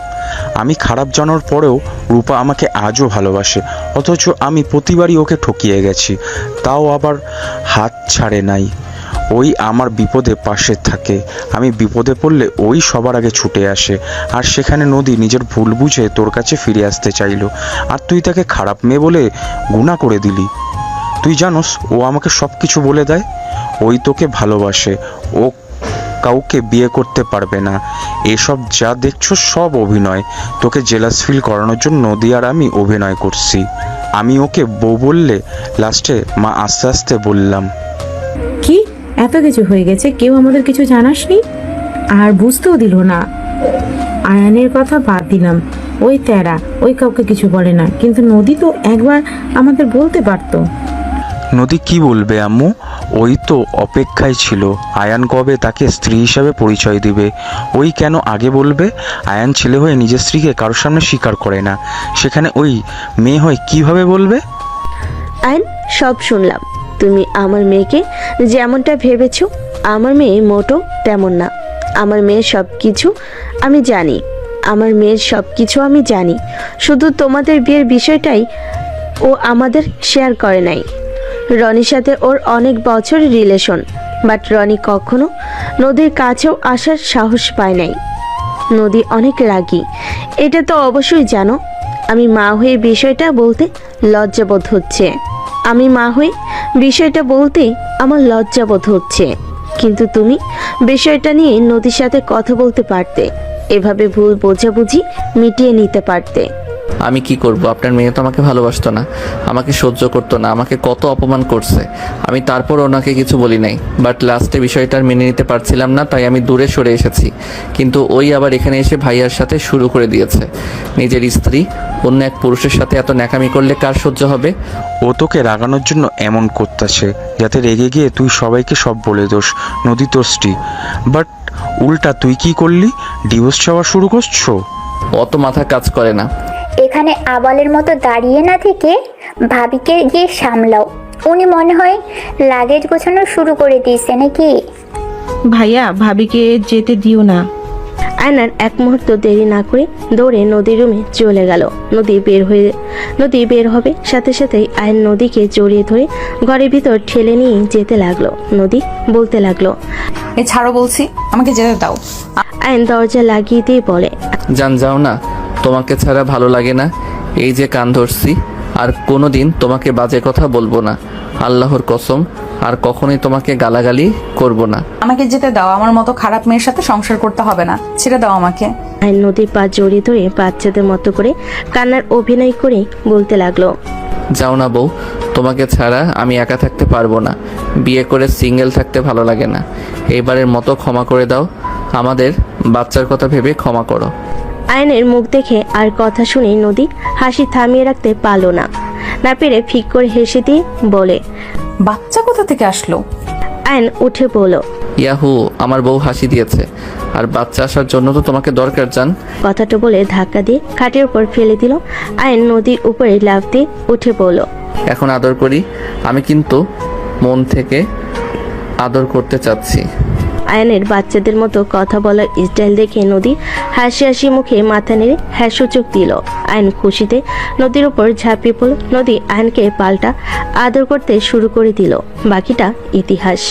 আমি খারাপ জানার পরেও রূপা আমাকে আজও ভালোবাসে, অথচ আমি প্রতিবারই ওকে ঠকিয়ে গেছি, তাও আবার হাত ছাড়ে নাই। ওই আমার বিপদে পাশে থাকে, আমি বিপদে পড়লে ওই সবার আগে ছুটে আসে। আর সেখানে নদী নিজের ভুল বুঝে তোর কাছে ফিরে আসতে চাইলো, আর তুই তাকে খারাপ মেয়ে বলে গুণা করে দিলি। তুই জানোস ও আমাকে সব কিছু বলে দেয়, ওই তোকে ভালোবাসে, ও কাউকে বিয়ে করতে পারবে না। এসব যা দেখছো সব অভিনয়, তোকে জেলাস ফিল করানোর জন্য নদী আর আমি অভিনয় করছি। আমি ওকে বউ বললে লাস্টে মা আস্তে আস্তে বললাম। কি এত কিছু হয়ে গেছে, কেউ আমাদের কিছু জানাসনি আর বুঝতেও দিল না? আয়ানের কথা বাদ দিলাম, ওই তেরা, ওই কাউকে কিছু বলে না, কিন্তু নদী তো একবার আমাদের বলতে পারতো। নদী কি বলবে আম্মু? ওই তো অপেক্ষায় ছিল আয়ান কবে তাকে স্ত্রী হিসাবে পরিচয় দিবে। ওই কেন আগে বলবে? আয়ান ছেলে হয়ে নিজের স্ত্রীকে কারোর সামনে স্বীকার করে না, সেখানে ওই মেয়ে হয়ে কিভাবে বলবে? আয়ন সব শুনলাম। তুমি আমার মেয়েকে যেমনটা ভেবেছো, আমার মেয়ে মোটো তেমন না। আমার মেয়ের সব কিছু আমি জানি, আমার মেয়ের সব কিছু আমি জানি। শুধু তোমাদের বিয়ের বিষয়টাই ও আমাদের শেয়ার করে নাই। রনির সাথে ওর অনেক বছর রিলেশন, বাট রনি কখনো নদীর কাছেও আসার সাহস পায় নাই। নদী অনেক রাগী, এটা তো অবশ্যই জানো। আমি মা হয়ে বিষয়টা বলতে লজ্জাবোধ হচ্ছে। আমি মা হয়ে বিষয়টা বলতে আমার লজ্জাবোধ হচ্ছে। কিন্তু তুমি বিষয়টা নিয়ে নদীর সাথে কথা বলতে পারতে, এভাবে ভুল বোঝাবুঝি মিটিয়ে নিতে পারতে। আমি কি করব? আপনার মেয়ে তো আমাকে ভালোবাসতো না, আমাকে সহ্য করতো না, আমাকে কত অপমান করছে। আমি তারপর ওনাকে কিছু বলি নাই, বাট লাস্টে বিষয়টা আর মেনে নিতে পারছিলাম না, তাই আমি দূরে সরে এসেছি। কিন্তু ওই আবার এখানে এসে ভাইয়ার সাথে শুরু করে দিয়েছে। নিজের স্ত্রী অন্য এক পুরুষের সাথে এত ন্যাকামি করলে কার সহ্য হবে? ও তোকে রাগানোর জন্য এমন করতেছে, যাতে রেগে গিয়ে তুই সবাইকে সব বলে দোস নদী তোর স্ত্রী। বাট উল্টা তুই কি করলি? ডিভোর্স চাওয়া শুরু করছো? অত মাথা কাজ করে না। এখানে আবালের মতো দাঁড়িয়ে না থেকে ভাবিকে গিয়ে সামলাও। উনি মনে হয় লাগেজ গোছানো শুরু করে দিয়েছে নাকি? ভাইয়া ভাবিকে যেতে দিও না। আয়নার এক মুহূর্ত দেরি না করে দৌড়ে নদীর রুমে চলে গেল। নদী বের হবে সাথে সাথেই আয়ন নদীকে জড়িয়ে ধরে ঘরের ভিতর ঠেলে নিয়ে যেতে লাগলো। নদী বলতে লাগলো, এ ছাড়ো বলছি, আমাকে যেতে দাও। আয়ন দরজা লাগিয়ে দিয়ে বলে, জান যাও না, তোমাকে ছাড়া ভালো লাগে না। এই যে কান ধরছি, আর কোনোদিন তোমাকে বাজে কথা বলবো না, আল্লাহর কসম। আর কখনোই তোমাকে গালাগালি করব না। আমাকে যেতে দাও, আমার মতো খারাপ মেয়ের সাথে সংসার করতে হবে না, ছেড়ে দাও আমাকে। আয়ন নদীর পা জড়িয়ে ধরে বাচ্চাদের মতো করে কান্নার অভিনয় করে বলতে লাগলো, যাও না বউ, তোমাকে ছাড়া আমি একা থাকতে পারবো না। বিয়ে করে সিঙ্গেল থাকতে ভালো লাগে না। এবারের মতো ক্ষমা করে দাও, আমাদের বাচ্চার কথা ভেবে ক্ষমা করো। আয়নের মুখ দেখে আর কথা শুনে নদী হাসি থামিয়ে রাখতে পারলো না পেরে ফিক করে হেসে দিয়ে বলে, বাচ্চা কোথা থেকে আসলো? আয়ন উঠে বলল, ইয়াহু, আমার বউ হাসি দিয়েছে, আর বাচ্চা আসার জন্য তো তোমাকে দরকার জান। কথাটা বলে ধাক্কা দিয়ে খাটের উপর ফেলে দিল। আয়ন নদীর উপরে লাফ দিয়ে উঠে পড়ল। এখন আদর করি, আমি কিন্তু মন থেকে আদর করতে চাচ্ছি। আয়নের বাচ্চাদের মতো কথা বলার স্টাইল দেখে নদী হাসি হাসি মুখে মাথা নেড়ে হ্যাঁ সূচক দিল। আয়ন খুশিতে নদীর উপর ঝাঁপিয়ে পড়ল। নদী আয়নকে পাল্টা আদর করতে শুরু করে দিল। বাকিটা ইতিহাস।